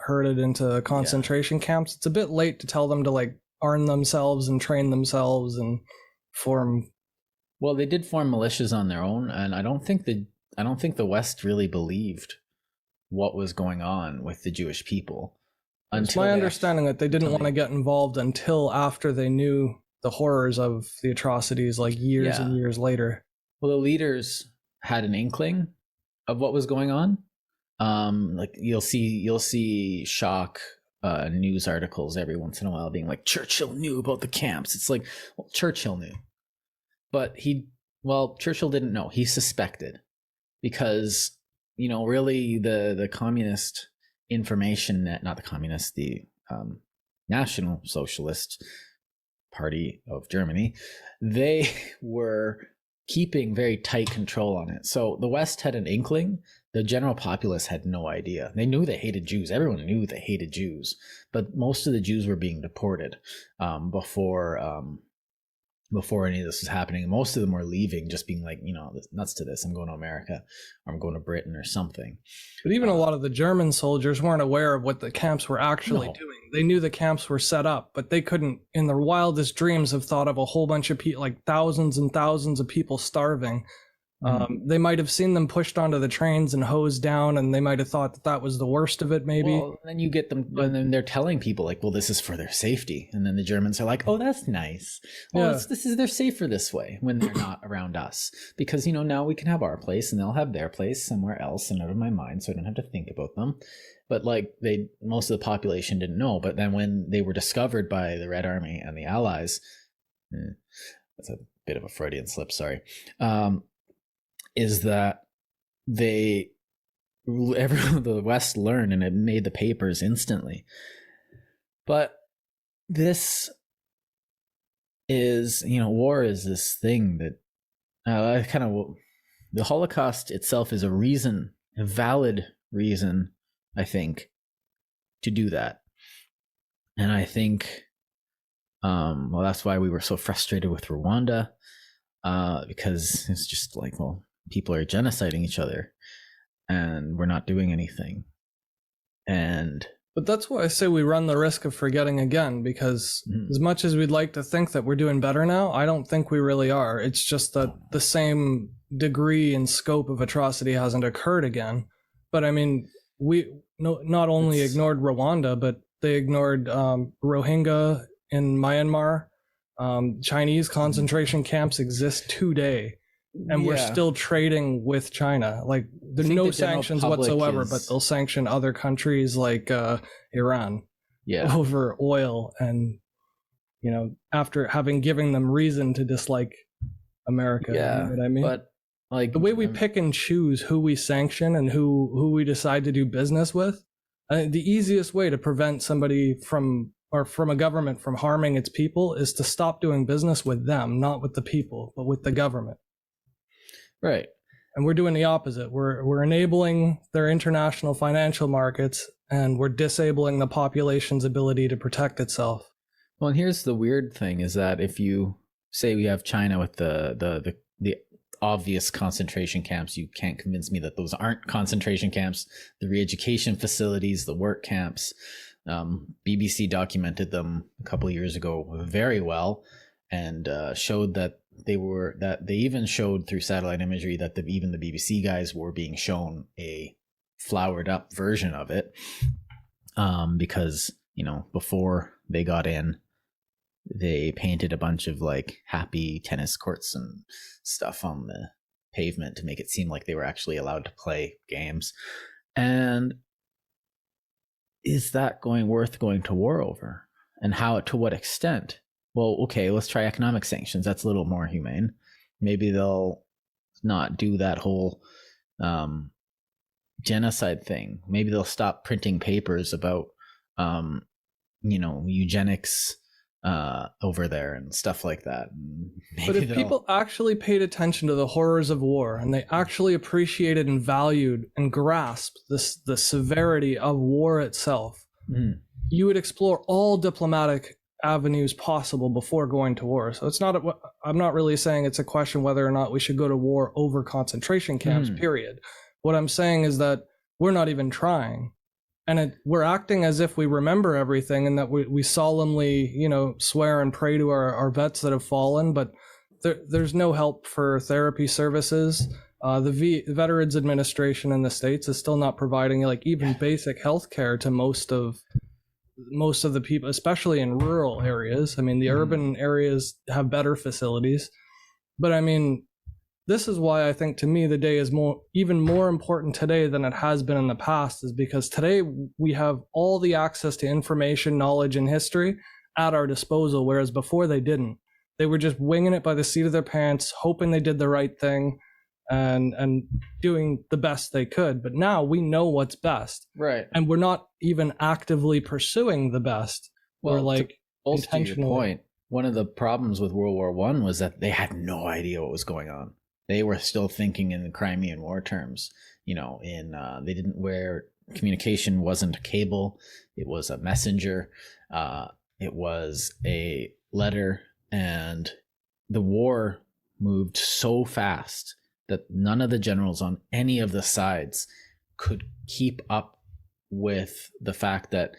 herded into concentration camps. It's a bit late to tell them to arm themselves and train themselves and form. Well, they did form militias on their own, and I don't think the West really believed what was going on with the Jewish people. It's my understanding that they didn't want to get involved until after they knew the horrors of the atrocities, years and years later. Well, the leaders had an inkling of what was going on. You'll see shock news articles every once in a while being Churchill knew about the camps. It's Churchill knew, but Churchill didn't know. He suspected because really the communist information net, not the communist, the National Socialist Party of Germany, they were keeping very tight control on it. So the West had an inkling. The general populace had no idea. They knew they hated Jews. Everyone knew they hated Jews, but most of the Jews were being deported before any of this was happening. Most of them were leaving, just being like, nuts to this. I'm going to America, or I'm going to Britain or something. But even a lot of the German soldiers weren't aware of what the camps were actually doing. They knew the camps were set up, but they couldn't, in their wildest dreams, have thought of a whole bunch of people, like thousands and thousands of people starving. They might have seen them pushed onto the trains and hosed down, and they might have thought that was the worst of it, maybe. Well, then you get them, and then they're telling people like, well, this is for their safety. And then the Germans are like, oh, that's nice. Well, they're safer this way when they're not around us. Because, now we can have our place and they'll have their place somewhere else and out of my mind, so I don't have to think about them. But like most of the population didn't know. But then when they were discovered by the Red Army and the Allies, that's a bit of a Freudian slip, sorry. Is that the West learned, and it made the papers instantly. But this is, war is this thing that the Holocaust itself is a valid reason, I think, to do that. And I think, that's why we were so frustrated with Rwanda, because it's just like, well, people are genociding each other and we're not doing anything. But that's why I say we run the risk of forgetting again, because as much as we'd like to think that we're doing better now, I don't think we really are. It's just that the same degree and scope of atrocity hasn't occurred again. But I mean, we not only ignored Rwanda, but they ignored Rohingya in Myanmar. Chinese concentration camps exist today. And we're still trading with China. Like, there's no sanctions whatsoever, but they'll sanction other countries like Iran over oil. And, after having given them reason to dislike America. Yeah, you know what I mean? But like the way we pick and choose who we sanction and who we decide to do business with, I think the easiest way to prevent somebody from a government from harming its people is to stop doing business with them, not with the people, but with the government. Right. And we're doing the opposite. We're enabling their international financial markets, and we're disabling the population's ability to protect itself. Well, and here's the weird thing is that if you say we have China with the obvious concentration camps, you can't convince me that those aren't concentration camps. The re-education facilities, the work camps, BBC documented them a couple of years ago very well, and showed that they even showed through satellite imagery that even the BBC guys were being shown a flowered up version of it, because before they got in, they painted a bunch of like happy tennis courts and stuff on the pavement to make it seem like they were actually allowed to play games. And is that worth going to war over? And to what extent? Well, okay, let's try economic sanctions. That's a little more humane. Maybe they'll not do that whole genocide thing. Maybe they'll stop printing papers about, eugenics over there and stuff like that. But if people actually paid attention to the horrors of war, and they actually appreciated and valued and grasped the severity of war itself, you would explore all diplomatic avenues possible before going to war. So I'm not really saying it's a question whether or not we should go to war over concentration camps, period. What I'm saying is that we're not even trying. And we're acting as if we remember everything, and that we solemnly, swear and pray to our vets that have fallen, but there's no help for therapy services. The Veterans Administration in the States is still not providing even basic health care to most of the people, especially in rural areas. I mean, the urban areas have better facilities, but I mean, this is why I think, to me, the day is even more important today than it has been in the past, is because today we have all the access to information, knowledge, and history at our disposal, whereas before they didn't. They were just winging it by the seat of their pants, hoping they did the right thing and doing the best they could. But now we know what's best. Right. And we're not even actively pursuing the best. Well, we're to your point, one of the problems with World War One was that they had no idea what was going on. They were still thinking in the Crimean War terms. They didn't where communication wasn't a cable; it was a messenger. It was a letter, and the war moved so fast that none of the generals on any of the sides could keep up with the fact that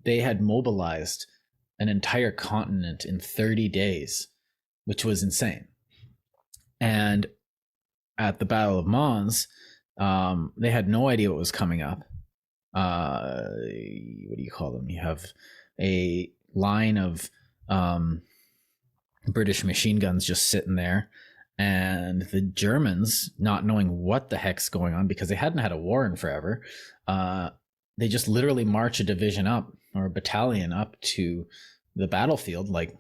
they had mobilized an entire continent in 30 days, which was insane. And at the Battle of Mons, they had no idea what was coming up. What do you call them? You have a line of British machine guns just sitting there, and the Germans, not knowing what the heck's going on because they hadn't had a war in forever, they just literally march a division up or a battalion up to the battlefield, like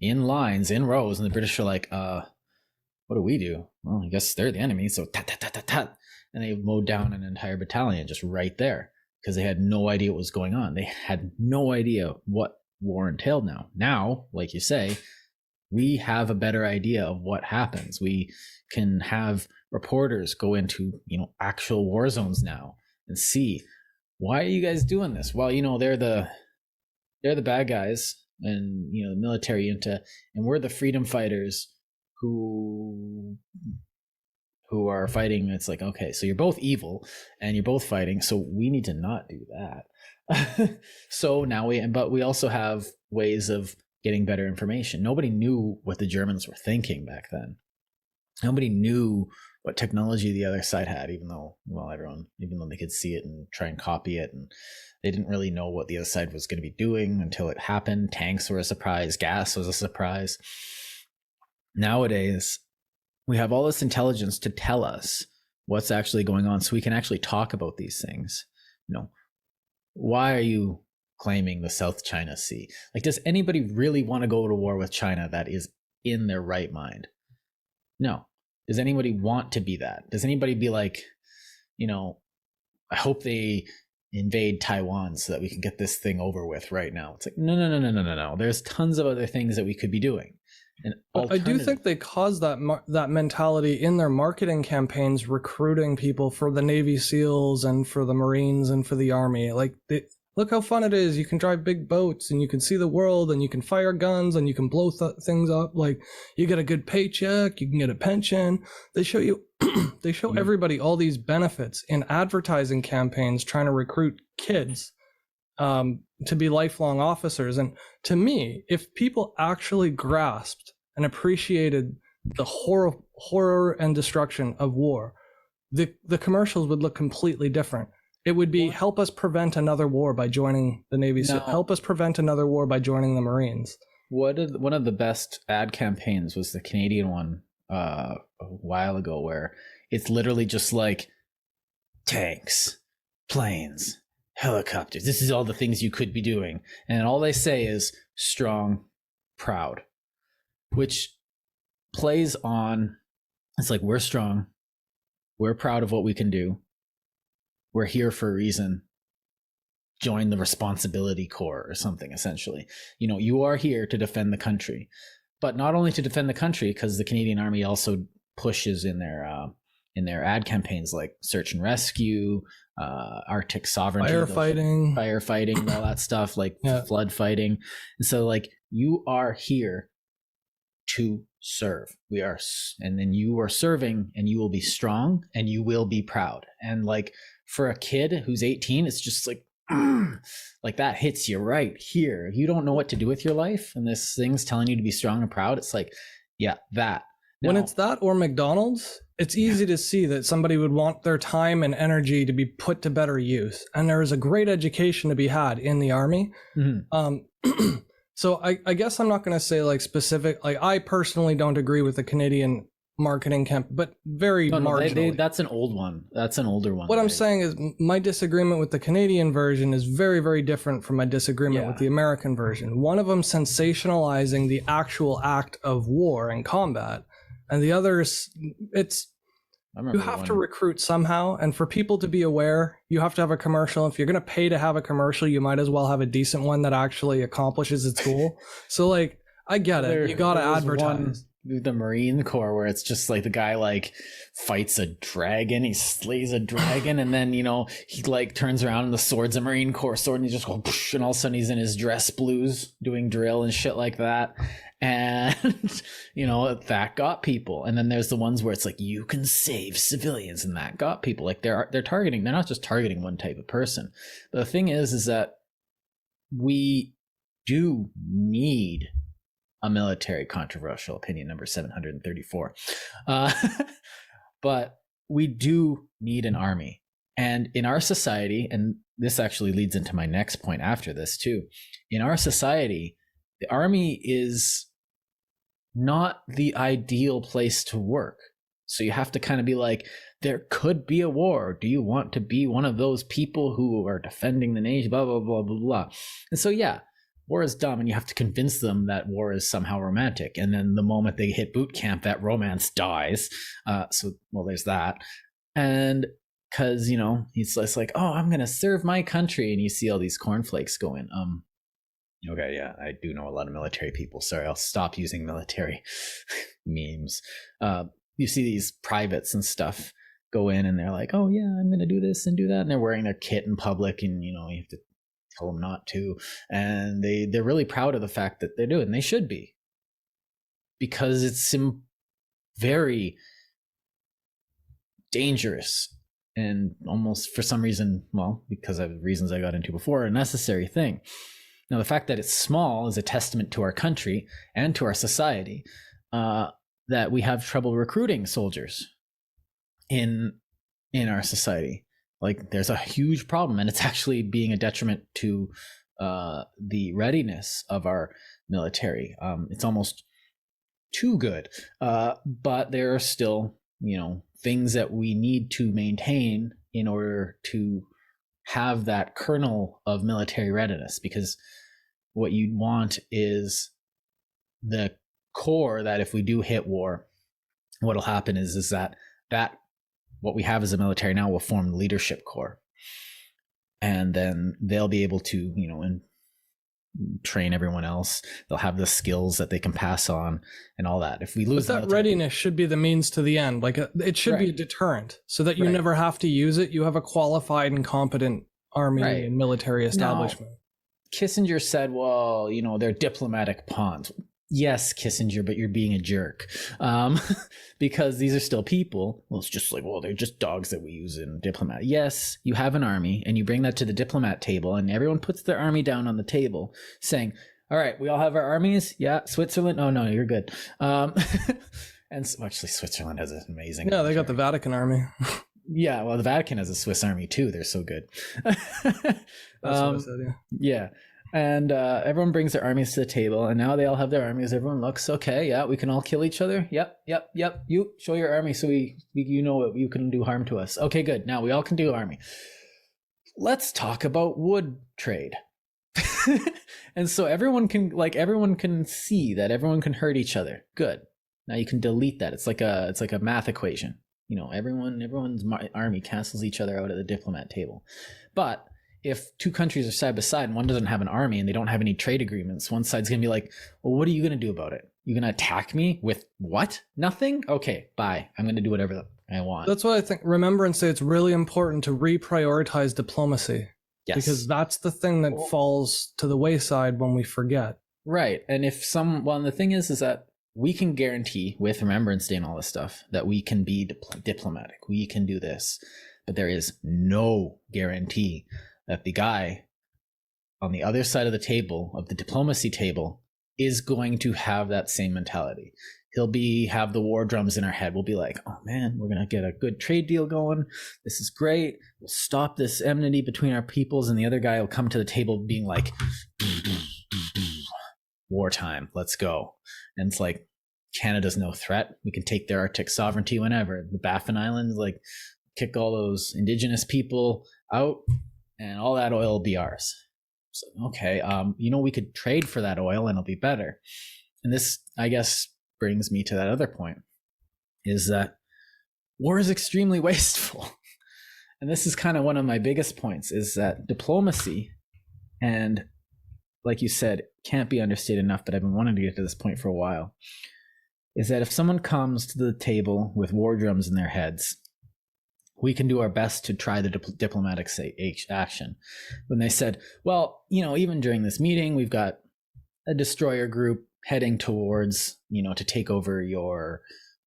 in lines, in rows, and the British are like, what do we do? Well, I guess they're the enemy, so tat, tat, tat, tat, tat. And they mowed down an entire battalion just right there because they had no idea what was going on. They had no idea what war entailed now. Now, like you say, we have a better idea of what happens. We can have reporters go into, actual war zones now and see, why are you guys doing this? Well, they're the bad guys and, the military junta, and we're the freedom fighters who are fighting. It's like, okay, so you're both evil and you're both fighting, so we need to not do that. So now but we also have ways of getting better information. Nobody knew what the Germans were thinking back then. Nobody knew what technology the other side had, even though they could see it and try and copy it, and they didn't really know what the other side was going to be doing until it happened. Tanks were a surprise, gas was a surprise. Nowadays, we have all this intelligence to tell us what's actually going on, so we can actually talk about these things. Why are you claiming the South China Sea? Like, does anybody really want to go to war with China that is in their right mind? No. Does anybody want to be that? Does anybody be like, I hope they invade Taiwan so that we can get this thing over with right now? It's like, no. There's tons of other things that we could be doing. And I do think they caused that mentality in their marketing campaigns, recruiting people for the Navy SEALs and for the Marines and for the Army. Like, look how fun it is. You can drive big boats and you can see the world and you can fire guns and you can blow things up. Like, you get a good paycheck, you can get a pension. They show you, they show everybody all these benefits in advertising campaigns trying to recruit kids to be lifelong officers. And to me, if people actually grasped and appreciated the horror and destruction of war, the commercials would look completely different. It would be, help us prevent another war by joining the Navy. No. Help us prevent another war by joining the Marines. One of the best ad campaigns was the Canadian one a while ago, where it's literally just like tanks, planes, helicopters. This is all the things you could be doing. And all they say is strong, proud, which plays on, it's like, we're strong. We're proud of what we can do. We're here for a reason. Join the responsibility corps or something, essentially. You are here to defend the country, but not only to defend the country, because the Canadian Army also pushes in their ad campaigns, like search and rescue, Arctic sovereignty, firefighting, all that stuff, like flood fighting. And so, like, you are here to serve. And then you are serving, and you will be strong and you will be proud. And like, for a kid who's 18, it's just like, like that hits you right here. If you don't know what to do with your life and this thing's telling you to be strong and proud, it's like, yeah, that. Now, when it's that or McDonald's, it's easy to see that somebody would want their time and energy to be put to better use. And there is a great education to be had in the Army. Mm-hmm. So I guess I'm not going to say like specific, like I personally don't agree with the Canadian marketing camp, but very marginally. That's an old one. That's an older one. What I'm saying is my disagreement with the Canadian version is very, very different from my disagreement with the American version. One of them sensationalizing the actual act of war and combat, and the other is you have to recruit somehow, and for people to be aware, you have to have a commercial. If you're going to pay to have a commercial, you might as well have a decent one that actually accomplishes its goal. So like, I get it. You gotta advertise. The Marine Corps, where it's just like the guy like fights a dragon, he slays a dragon, and then he like turns around and the sword's a Marine Corps sword, and he just goes, and all of a sudden he's in his dress blues doing drill and shit like that. And that got people. And then there's the ones where it's like, you can save civilians, and that got people. Like they're not just targeting one type of person. But the thing is that we do need a military. Controversial opinion number 734. But we do need an army. And in our society, and this actually leads into my next point after this too, in our society, the army is not the ideal place to work. So you have to kind of be like, there could be a war. Do you want to be one of those people who are defending the nation, blah, blah, blah, blah, blah. And so, yeah, war is dumb, and you have to convince them that war is somehow romantic. And then the moment they hit boot camp, that romance dies. There's that. And because, he's just like, oh, I'm going to serve my country. And you see all these cornflakes go in. Okay, yeah, I do know a lot of military people. Sorry, I'll stop using military memes. You see these privates and stuff go in, and they're like, oh, yeah, I'm going to do this and do that. And they're wearing their kit in public, and, you have to tell them not to. And they're really proud of the fact that they're doing it, and they should be. Because it's very dangerous and almost, for some reason, because of reasons I got into before, a necessary thing. Now, the fact that it's small is a testament to our country and to our society, that we have trouble recruiting soldiers in our society. Like, there's a huge problem, and it's actually being a detriment to the readiness of our military. It's almost too good, but there are still, things that we need to maintain in order to have that kernel of military readiness, because what you want is the core that if we do hit war, what'll happen is that what we have as a military now will form the leadership corps, and then they'll be able to and train everyone else. They'll have the skills that they can pass on and all that. If we lose that readiness should be the means to the end. Like it should be a deterrent, so that you never have to use it. You have a qualified and competent army and military establishment. Now, Kissinger said, well, they're diplomatic pawns. Yes, Kissinger, but you're being a jerk. Because these are still people. Well, it's just like, well, they're just dogs that we use in diplomat. Yes, you have an army, and you bring that to the diplomat table, and everyone puts their army down on the table saying, all right, we all have our armies. Yeah, Switzerland. Oh, no, you're good. And so, actually, Switzerland has an amazing. Yeah, they got the Vatican army. Yeah, well, the Vatican has a Swiss army too. They're so good. That's what I said, yeah. And everyone brings their armies to the table, and now they all have their armies. Everyone looks okay. Yeah, we can all kill each other. Yep. You show your army so we what you can do harm to us. Okay, good. Now we all can do army. Let's talk about wood trade. And so everyone can see that everyone can hurt each other. Good. Now you can delete that. It's like a math equation. Everyone's army cancels each other out at the diplomat table. But if two countries are side by side and one doesn't have an army and they don't have any trade agreements, one side's going to be like, well, what are you going to do about it? You going to attack me with what? Nothing? Okay, bye. I'm going to do whatever I want. That's why I think Remembrance say it's really important to reprioritize diplomacy. Yes. Because that's the thing that falls to the wayside when we forget. Right. And the thing is that we can guarantee with Remembrance Day and all this stuff that we can be diplomatic. We can do this. But there is no guarantee that the guy on the other side of the table, of the diplomacy table, is going to have that same mentality. He'll have the war drums in our head. We'll be like, oh man, we're going to get a good trade deal going. This is great. We'll stop this enmity between our peoples. And the other guy will come to the table being like, wartime, let's go. And it's like, Canada's no threat. We can take their Arctic sovereignty whenever. The Baffin Islands, like, kick all those indigenous people out, and all that oil will be ours. So, okay, we could trade for that oil and it'll be better. And this, I guess, brings me to that other point, is that war is extremely wasteful. And this is kind of one of my biggest points, is that diplomacy and, like you said, can't be understated enough, but I've been wanting to get to this point for a while, is that if someone comes to the table with war drums in their heads, we can do our best to try the diplomatic action. When they said, well, even during this meeting, we've got a destroyer group heading towards, to take over your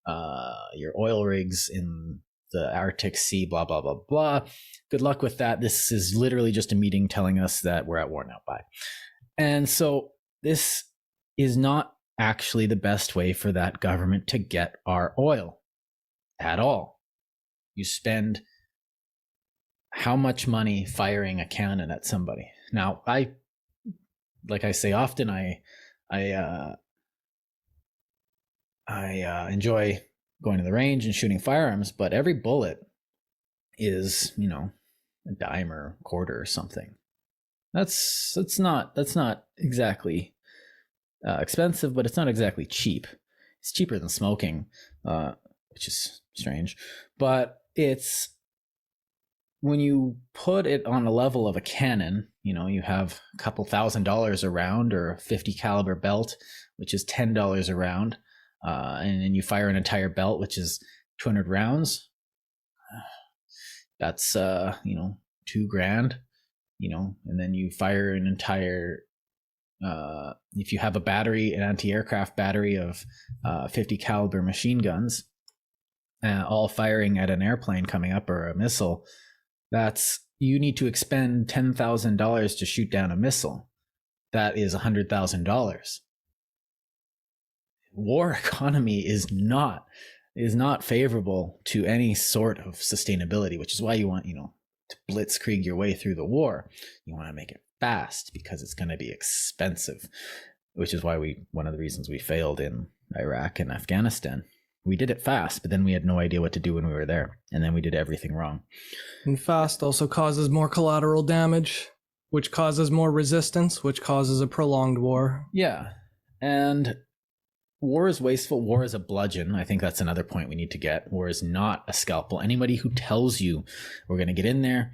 oil rigs in the Arctic Sea, blah, blah, blah, blah. Good luck with that. This is literally just a meeting telling us that we're at war now. Bye. And so this is not actually the best way for that government to get our oil at all. You spend how much money firing a cannon at somebody? Now, like I say often, I enjoy going to the range and shooting firearms, but every bullet is, a dime or a quarter or something. That's not exactly expensive, but it's not exactly cheap. It's cheaper than smoking, which is strange. But it's when you put it on a level of a cannon, you have a couple $1,000 a round, or a 50 caliber belt, which is $10 a round. And then you fire an entire belt, which is 200 rounds. That's, $2,000, and then you fire an entire, if you have a battery, an anti-aircraft battery of 50 caliber machine guns, all firing at an airplane coming up or a missile, you need to expend $10,000 to shoot down a missile. That is $100,000. War economy is not favorable to any sort of sustainability, which is why you want, to blitzkrieg your way through the war. You want to make it fast because it's going to be expensive, which is why one of the reasons we failed in Iraq and Afghanistan. We did it fast, but then we had no idea what to do when we were there, and then we did everything wrong. And fast also causes more collateral damage, which causes more resistance, which causes a prolonged war. Yeah, and war is wasteful. War is a bludgeon. I think that's another point we need to get. War is not a scalpel. Anybody who tells you we're going to get in there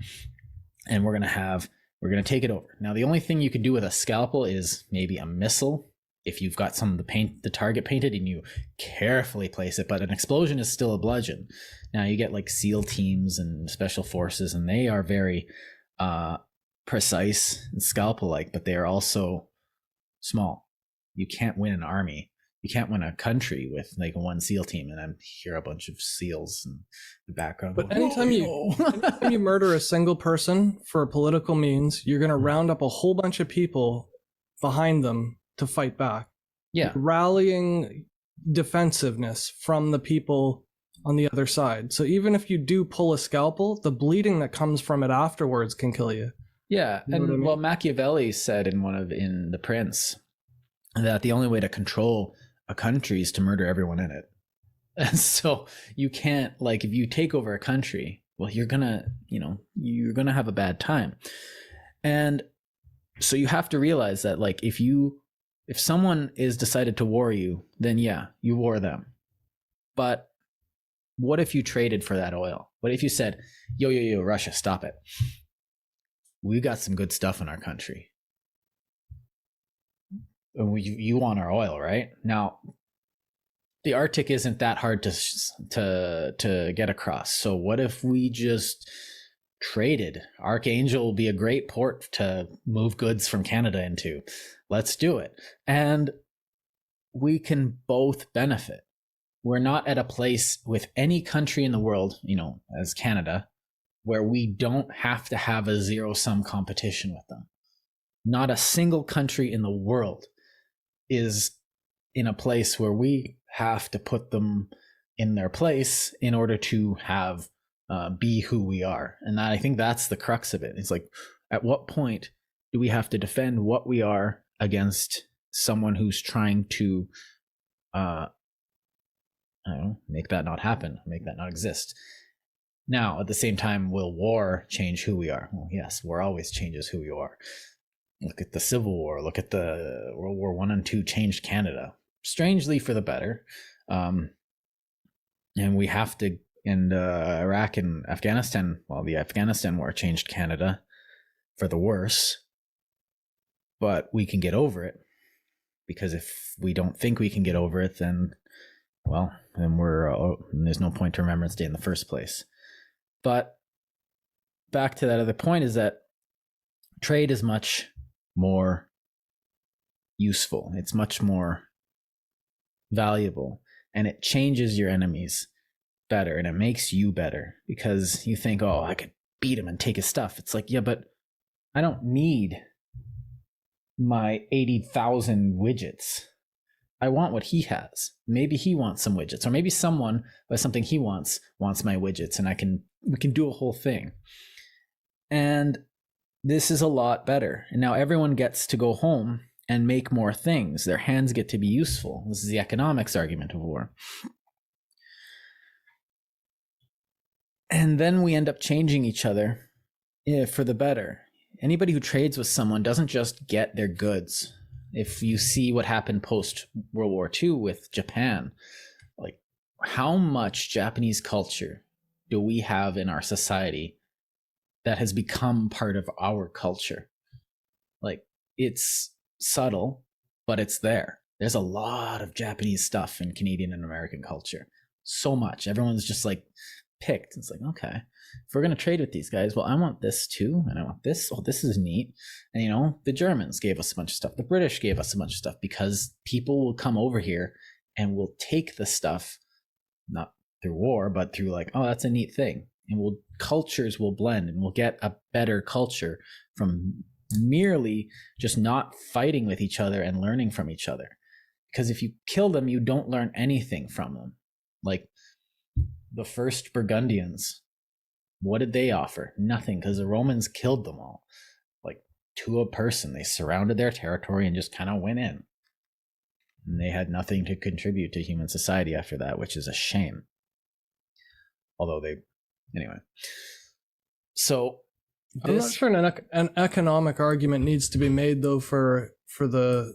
and we're going to take it over. Now, the only thing you could do with a scalpel is maybe a missile, if you've got some of the target painted and you carefully place it, but an explosion is still a bludgeon. Now you get like SEAL teams and special forces, and they are very precise and scalpel-like, but they are also small. You can't win an army. You can't win a country with like one SEAL team, and I hear a bunch of SEALs in the background. But anytime you murder a single person for political means, you're going to round up a whole bunch of people behind them to fight back. Yeah. Rallying defensiveness from the people on the other side. So even if you do pull a scalpel, the bleeding that comes from it afterwards can kill you. Yeah. You know what I mean? Well, Machiavelli said in The Prince that the only way to control a country is to murder everyone in it. And so you can't, like, if you take over a country, well, you're gonna have a bad time. And so you have to realize that, like, if someone is decided to war you, then yeah, you war them. But what if you traded for that oil? What if you said, yo, Russia, stop it. We got some good stuff in our country. You want our oil, right? Now, the Arctic isn't that hard to get across. So what if we just traded? Archangel will be a great port to move goods from Canada into. Let's do it. And we can both benefit. We're not at a place with any country in the world, as Canada, where we don't have to have a zero-sum competition with them. Not a single country in the world is in a place where we have to put them in their place in order to have be who we are. And I think that's the crux of it. It's like, at what point do we have to defend what we are against someone who's trying to make that not happen, make that not exist? Now, at the same time, will war change who we are? Well, yes, war always changes who you are. Look at the Civil War. Look at the World War I and II changed Canada, strangely for the better. And we have to, and Iraq and Afghanistan, well, the Afghanistan war changed Canada for the worse, but we can get over it. because if we don't think we can get over it, then there's no point to Remembrance Day in the first place. But back to that other point is that trade is much more useful. It's much more valuable, and it changes your enemies better, and it makes you better, because you think, oh, I could beat him and take his stuff. It's like, yeah, but I don't need my 80,000 widgets. I want what he has. Maybe he wants some widgets, or maybe someone by something he wants my widgets, and we can do a whole thing. And this is a lot better. And now everyone gets to go home and make more things. Their hands get to be useful. This is the economics argument of war. And then we end up changing each other for the better. Anybody who trades with someone doesn't just get their goods. If you see what happened post World War II with Japan, like how much Japanese culture do we have in our society that has become part of our culture? Like, it's subtle, but it's there. There's a lot of Japanese stuff in Canadian and American culture. So much. Everyone's just like picked. It's like, okay, if we're going to trade with these guys, well, I want this too, and I want this. Oh, this is neat. And, you know, the Germans gave us a bunch of stuff. The British gave us a bunch of stuff, because people will come over here and will take the stuff, not through war, but through like, oh, that's a neat thing. And cultures will blend, and we'll get a better culture from merely just not fighting with each other and learning from each other. Because if you kill them, you don't learn anything from them. Like the first Burgundians, what did they offer? Nothing, because the Romans killed them all. Like to a person, they surrounded their territory and just kind of went in. And they had nothing to contribute to human society after that, which is a shame. Although anyway. So I'm not sure an economic argument needs to be made, though, for the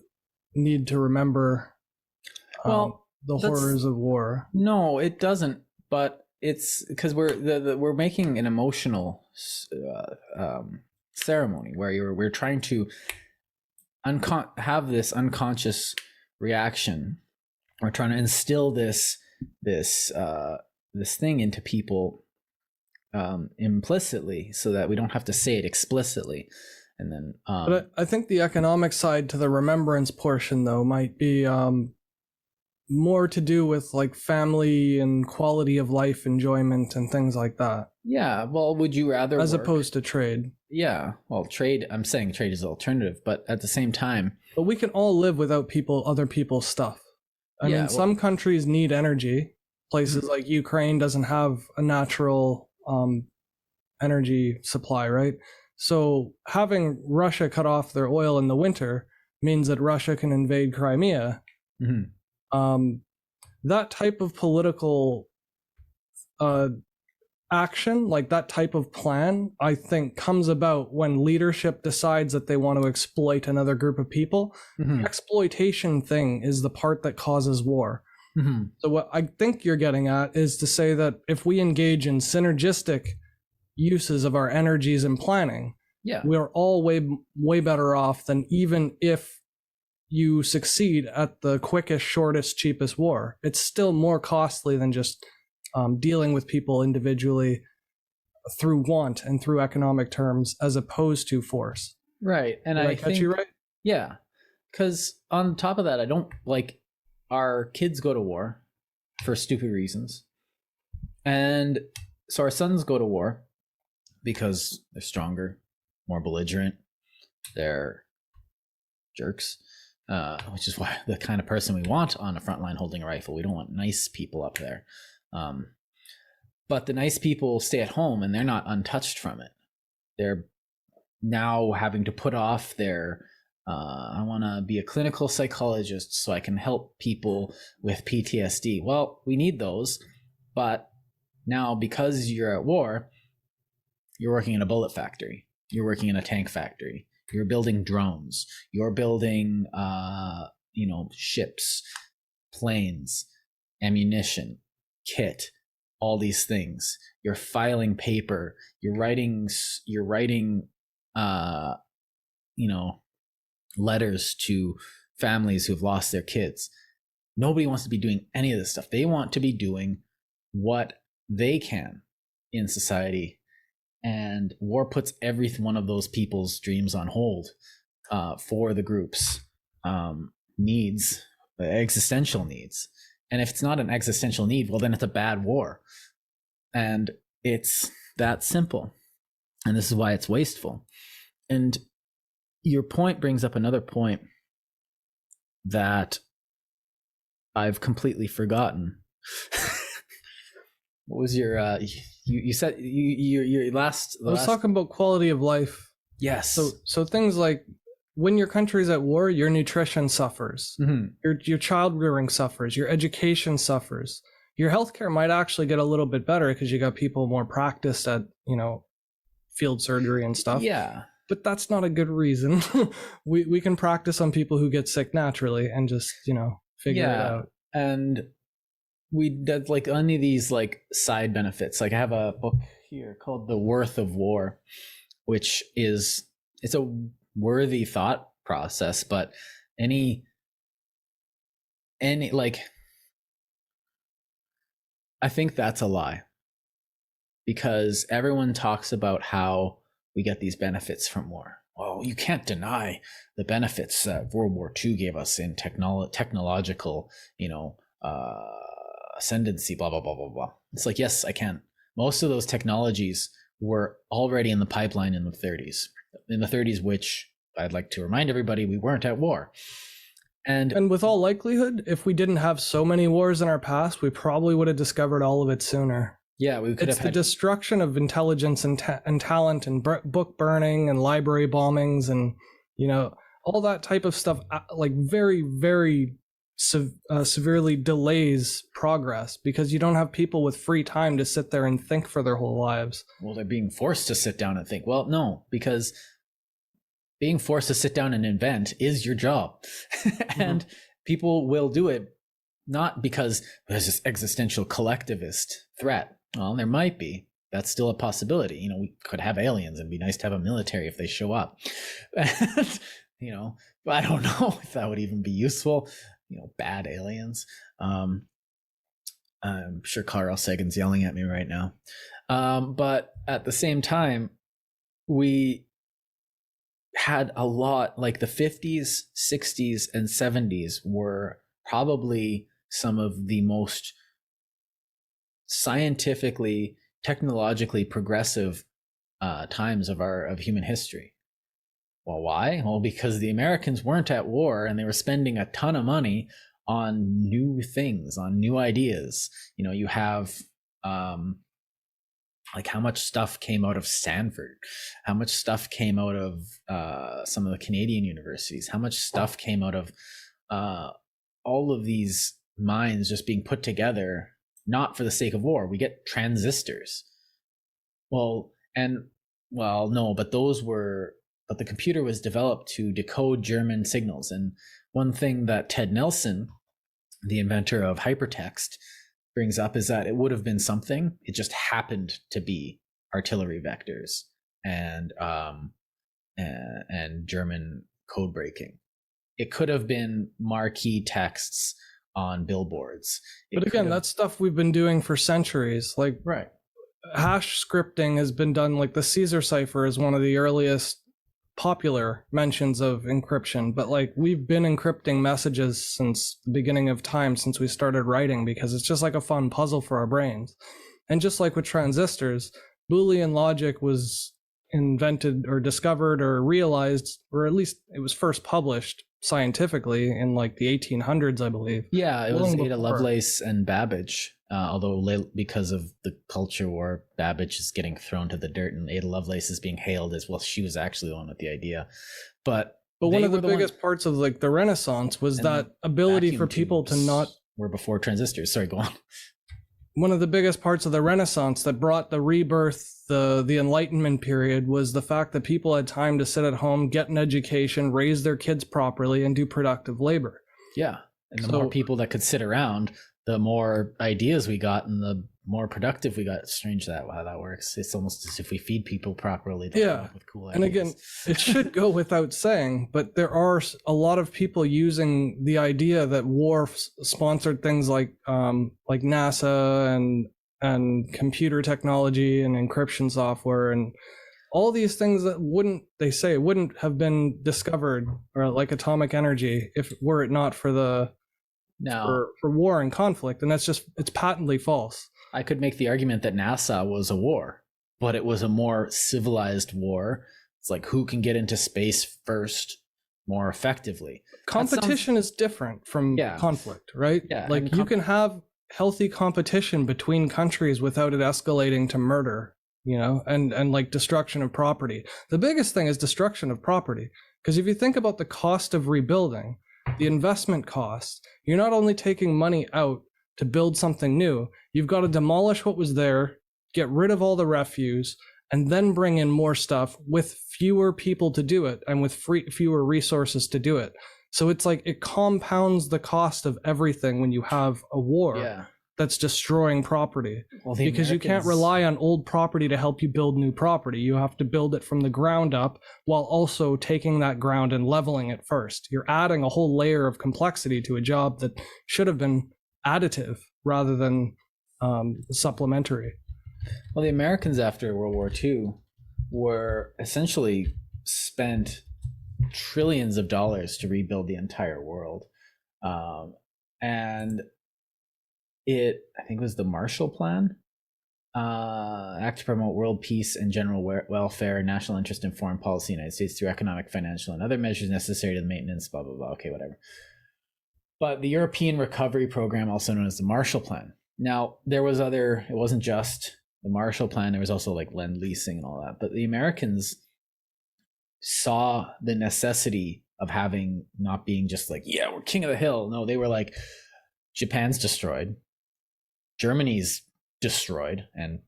need to remember the horrors of war. No, it doesn't. But it's because we're making an emotional ceremony where we're trying to have this unconscious reaction. We're trying to instill this thing into people implicitly, so that we don't have to say it explicitly. And then but I think the economic side to the remembrance portion, though, might be more to do with like family and quality of life enjoyment and things like that. Yeah, well, would you rather as opposed to trade? Yeah, well, I'm saying trade is the alternative, but at the same time, but we can all live without other people's stuff. I mean, some countries need energy. Places like Ukraine doesn't have a natural energy supply, right? So having Russia cut off their oil in the winter means that Russia can invade Crimea. Mm-hmm. That type of political action, like that type of plan, I think comes about when leadership decides that they want to exploit another group of people. Mm-hmm. The exploitation thing is the part that causes war. Mm-hmm. So what I think you're getting at is to say that if we engage in synergistic uses of our energies and planning, we're all way better off than even if you succeed at the quickest, shortest, cheapest war. It's still more costly than just dealing with people individually through want and through economic terms, as opposed to force. Right. And I think you right? Yeah. Because on top of that, I don't like our kids go to war for stupid reasons. And so our sons go to war because they're stronger, more belligerent, they're jerks, which is why the kind of person we want on the front line holding a rifle. We don't want nice people up there. But the nice people stay at home and they're not untouched from it. They're now having to put off their I want to be a clinical psychologist so I can help people with PTSD. Well, we need those, but now because you're at war, you're working in a bullet factory, you're working in a tank factory, you're building drones, you're building ships, planes, ammunition, kit, all these things. You're filing paper, you're writing letters to families who've lost their kids. Nobody wants to be doing any of this stuff. They want to be doing what they can in society. And war puts every one of those people's dreams on hold for the group's needs, existential needs. And if it's not an existential need, well, then it's a bad war. And it's that simple. And this is why it's wasteful. And your point brings up another point that I've completely forgotten. What was your you said your last I was talking about quality of life. Yes. So things like when your country's at war, your nutrition suffers. Mm-hmm. Your child rearing suffers, your education suffers. Your healthcare might actually get a little bit better because you got people more practiced at, field surgery and stuff. Yeah. But that's not a good reason. we can practice on people who get sick naturally and just, figure it out. And we did like any of these like side benefits. Like I have a book here called The Worth of War, which it's a worthy thought process, but any like, I think that's a lie, because everyone talks about how we get these benefits from war. Well, you can't deny the benefits that World War II gave us in technological, ascendancy, blah, blah, blah, blah, blah. It's like, yes, I can. Most of those technologies were already in the pipeline in the 30s. In the 30s, which I'd like to remind everybody, we weren't at war. And with all likelihood, if we didn't have so many wars in our past, we probably would have discovered all of it sooner. Yeah, we could it's have the destruction of intelligence and talent and book burning and library bombings and, all that type of stuff, like very, very severely delays progress because you don't have people with free time to sit there and think for their whole lives. Well, they're being forced to sit down and think. Well, no, because being forced to sit down and invent is your job. And people will do it not because there's this existential collectivist threat. Well, there might be. That's still a possibility. We could have aliens and it'd be nice to have a military if they show up. And, but I don't know if that would even be useful. Bad aliens. I'm sure Carl Sagan's yelling at me right now. But at the same time, we had a lot, like the 50s, 60s, and 70s were probably some of the most scientifically, technologically progressive times of human history. Well, why? Well, because the Americans weren't at war and they were spending a ton of money on new things, on new ideas. You have like how much stuff came out of Stanford, how much stuff came out of some of the Canadian universities, how much stuff came out of all of these minds just being put together, not for the sake of war. We get transistors. No, but the computer was developed to decode German signals. And one thing that Ted Nelson, the inventor of hypertext, brings up is that it would have been something. It just happened to be artillery vectors and German code breaking. It could have been marquee texts on billboards. But again, that's stuff we've been doing for centuries. Like, right. Hash scripting has been done. Like the Caesar cipher is one of the earliest popular mentions of encryption, but like we've been encrypting messages since the beginning of time, since we started writing, because it's just like a fun puzzle for our brains. And just like with transistors, Boolean logic was invented or discovered or realized, or at least it was first published scientifically in like the 1800s, I believe. Yeah, it was Ada Lovelace and Babbage. Although because of the culture war, Babbage is getting thrown to the dirt and Ada Lovelace is being hailed as, well, she was actually the one with the idea. But one of the biggest parts of like the Renaissance was that ability for people to not... were before transistors. Sorry, go on. One of the biggest parts of the Renaissance that brought the rebirth, the Enlightenment period, was the fact that people had time to sit at home, get an education, raise their kids properly, and do productive labor. Yeah, and the more people that could sit around, the more ideas we got and the more productive we got. Strange that how that works. It's almost as if we feed people properly. Yeah. With cool and ideas. again, it should go without saying, but there are a lot of people using the idea that war sponsored things like NASA and computer technology and encryption software and all these things that wouldn't have been discovered, or like atomic energy, if were it not for the for war and conflict. And it's patently false. I could make the argument that NASA was a war, but it was a more civilized war. It's like who can get into space first more effectively. Competition is different from conflict, right? Yeah, like you can have healthy competition between countries without it escalating to murder, and like destruction of property. The biggest thing is destruction of property, because if you think about the cost of rebuilding, the investment cost, you're not only taking money out to build something new, you've got to demolish what was there, get rid of all the refuse, and then bring in more stuff with fewer people to do it and with fewer resources to do it. So it's like it compounds the cost of everything when you have a war that's destroying property. Because you can't rely on old property to help you build new property. You have to build it from the ground up while also taking that ground and leveling it first. You're adding a whole layer of complexity to a job that should have been additive rather than supplementary. Well, the Americans after World War II were essentially spent trillions of dollars to rebuild the entire world. And I think it was the Marshall Plan, Act to promote world peace and general welfare, national interest in foreign policy in the United States through economic, financial, and other measures necessary to the maintenance, blah, blah, blah. Okay, whatever. But the European Recovery Program, also known as the Marshall Plan. Now, it wasn't just the Marshall Plan, there was also like Lend-Leasing and all that. But the Americans saw the necessity of not being just like, yeah, we're king of the hill. No, they were like, Japan's destroyed, Germany's destroyed, and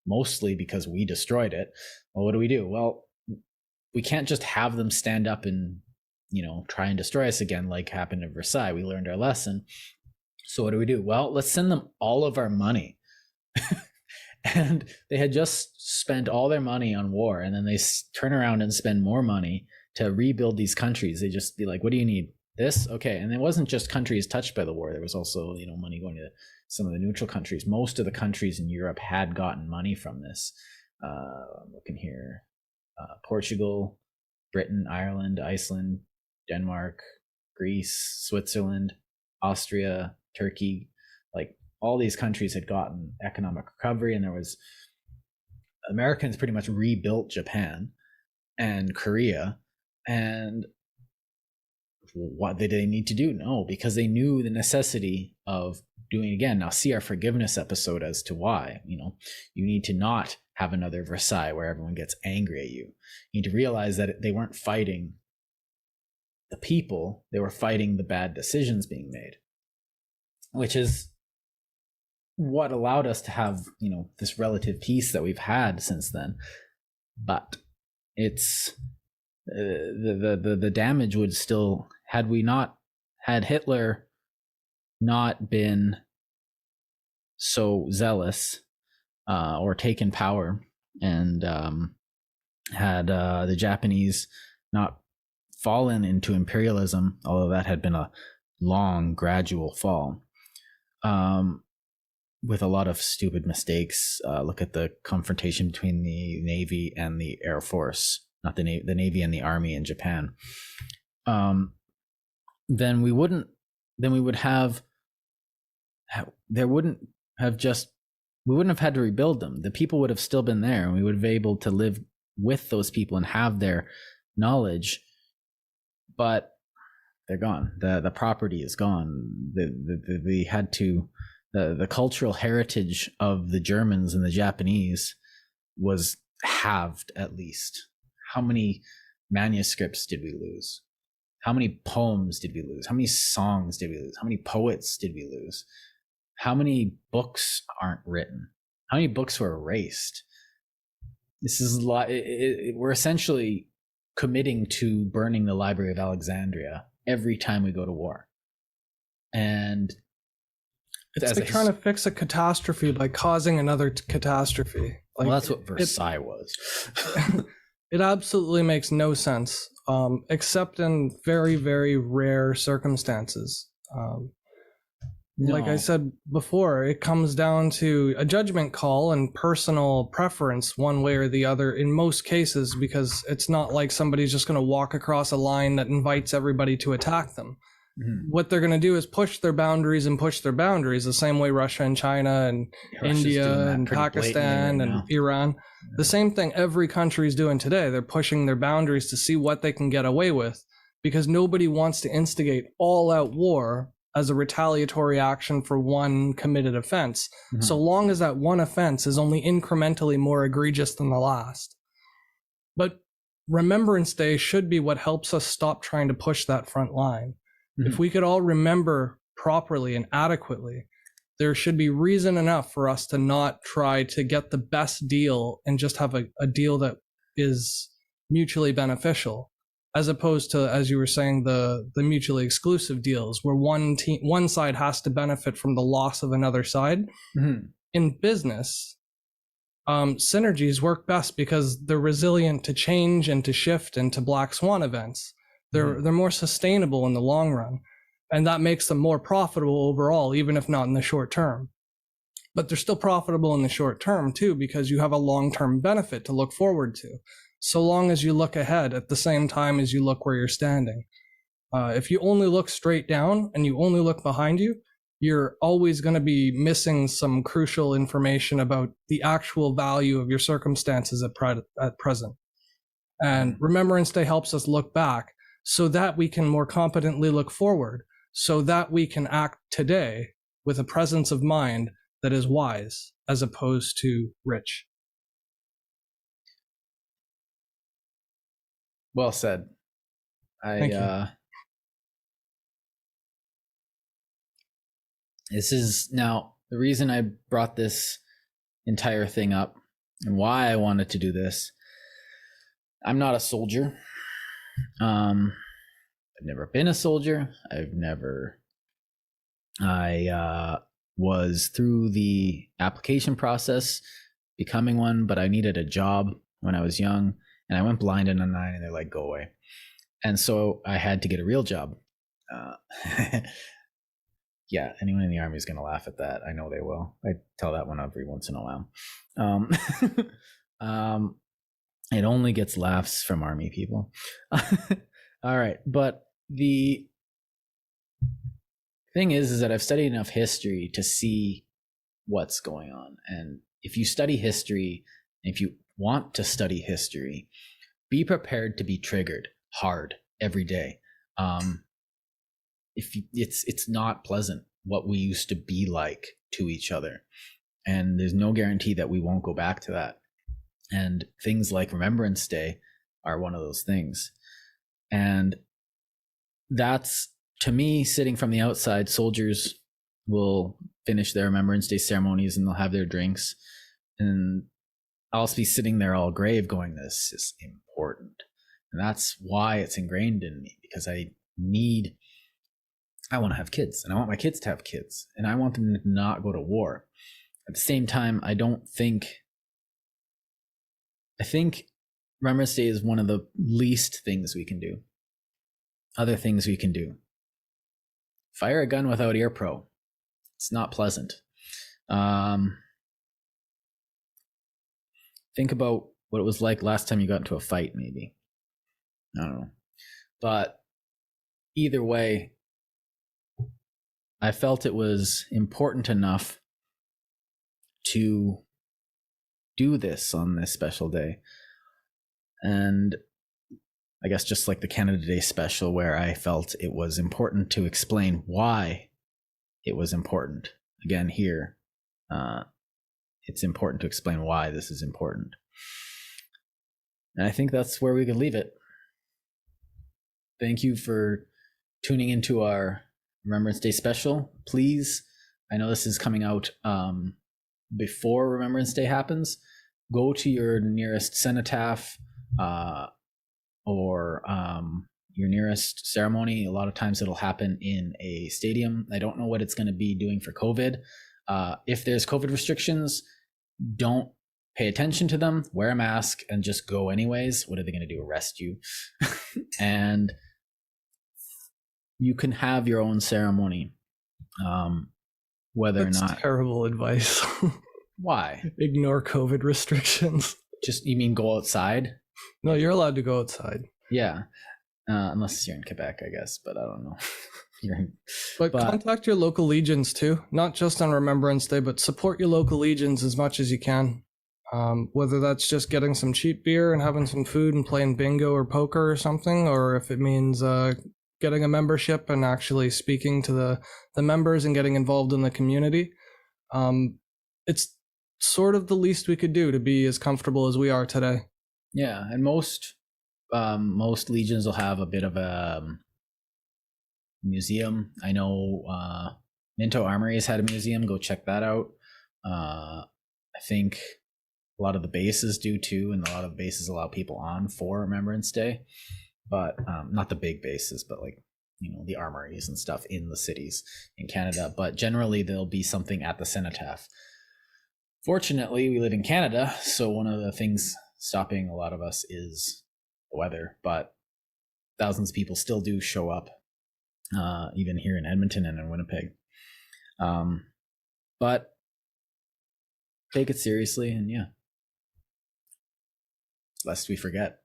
mostly because we destroyed it. Well, what do? Well, we can't just have them stand up and try and destroy us again like happened in Versailles. We learned our lesson. So what do? Well, let's send them all of our money. And they had just spent all their money on war, and then they turn around and spend more money to rebuild these countries. They just be like, what do you need? This? Okay. And it wasn't just countries touched by the war. There was also, money going to some of the neutral countries. Most of the countries in Europe had gotten money from this. I'm looking here. Portugal, Britain, Ireland, Iceland, Denmark, Greece, Switzerland, Austria, Turkey, like all these countries had gotten economic recovery, and Americans pretty much rebuilt Japan and Korea. And what did they need to do? No, because they knew the necessity of doing again. Now, see our forgiveness episode as to why. You need to not have another Versailles where everyone gets angry at you. You need to realize that they weren't fighting the people, they were fighting the bad decisions being made, which is what allowed us to have, this relative peace that we've had since then. But it's the damage would still, had Hitler not been so zealous or taken power, and had the Japanese not fallen into imperialism, although that had been a long, gradual fall, with a lot of stupid mistakes. Look at the confrontation between the Navy and the Air Force, not the Navy and the Army in Japan. Then we wouldn't have had to rebuild them. The people would have still been there, and we would have been able to live with those people and have their knowledge. But they're gone. The property is gone. The cultural heritage of the Germans and the Japanese was halved, at least. How many manuscripts did we lose? How many poems did we lose? How many songs did we lose? How many poets did we lose? How many books aren't written? How many books were erased? This is a lot. We're essentially committing to burning the Library of Alexandria every time we go to war. And It's like trying to fix a catastrophe by causing another catastrophe. Like, well, that's what Versailles was. It absolutely makes no sense, except in very, very rare circumstances. No. Like I said before, it comes down to a judgment call and personal preference one way or the other in most cases, because it's not like somebody's just going to walk across a line that invites everybody to attack them. What they're going to do is push their boundaries the same way Russia and China and India and Pakistan and Iran. Yeah. The same thing every country is doing today. They're pushing their boundaries to see what they can get away with, because nobody wants to instigate all-out war as a retaliatory action for one committed offense, so long as that one offense is only incrementally more egregious than the last. But Remembrance Day should be what helps us stop trying to push that front line. If we could all remember properly and adequately, there should be reason enough for us to not try to get the best deal and just have a deal that is mutually beneficial, as opposed to, as you were saying, the mutually exclusive deals where one side has to benefit from the loss of another side. In business, synergies work best because they're resilient to change and to shift and to black swan events. They're more sustainable in the long run, and that makes them more profitable overall, even if not in the short term. But they're still profitable in the short term too, because you have a long-term benefit to look forward to, so long as you look ahead at the same time as you look where you're standing. If you only look straight down and you only look behind you, you're always going to be missing some crucial information about the actual value of your circumstances at present. And Remembrance Day helps us look back, so that we can more competently look forward, so that we can act today with a presence of mind that is wise as opposed to rich. Well said. Thank you. This is now the reason I brought this entire thing up and why I wanted to do this. I'm not a soldier. I've never been a soldier. I was through the application process becoming one, but I needed a job when I was young, and I went blind in a 9, and they're like, go away. And so I had to get a real job. Yeah, anyone in the Army is going to laugh at that. I know they will. I tell that one every once in a while. It only gets laughs from Army people. All right. But the thing is that I've studied enough history to see what's going on. And if you study history, if you want to study history, be prepared to be triggered hard every day. It's not pleasant what we used to be like to each other. And there's no guarantee that we won't go back to that. And things like Remembrance Day are one of those things. And that's, to me, sitting from the outside, soldiers will finish their Remembrance Day ceremonies and they'll have their drinks. And I'll be sitting there all grave going, this is important. And that's why it's ingrained in me, because I want to have kids, and I want my kids to have kids, and I want them to not go to war. At the same time, I think Remembrance Day is one of the least things we can do. Other things we can do. Fire a gun without ear pro. It's not pleasant. Think about what it was like last time you got into a fight, maybe. I don't know. But either way, I felt it was important enough to do this on this special day. And I guess just like the Canada Day special, where I felt it was important to explain why it was important. Again, here, it's important to explain why this is important. And I think that's where we can leave it. Thank you for tuning into our Remembrance Day special. Please, I know this is coming out before Remembrance Day happens. Go to your nearest cenotaph or your nearest ceremony. A lot of times it'll happen in a stadium. I don't know what it's going to be doing for COVID. If there's COVID restrictions, don't pay attention to them, wear a mask, and just go anyways. What are they going to do? Arrest you? And you can have your own ceremony, whether That's or not. Terrible advice. Why? Ignore COVID restrictions. Just, you mean go outside? No, you're allowed to go outside. Yeah. Unless you're in Quebec, I guess, but I don't know. But contact your local legions too, not just on Remembrance Day, but support your local legions as much as you can. Whether that's just getting some cheap beer and having some food and playing bingo or poker or something, or if it means getting a membership and actually speaking to the members and getting involved in the community. It's sort of the least we could do to be as comfortable as we are today. Yeah, and most legions will have a bit of a museum. I know Minto Armory has had a museum. Go check that out. I think a lot of the bases do too, and a lot of the bases allow people on for Remembrance Day, but not the big bases, but like, you know, the armories and stuff in the cities in Canada. But generally there'll be something at the cenotaph. Fortunately, we live in Canada, so one of the things stopping a lot of us is the weather, but thousands of people still do show up, even here in Edmonton and in Winnipeg. But take it seriously, and yeah, lest we forget.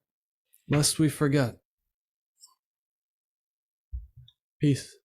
Peace.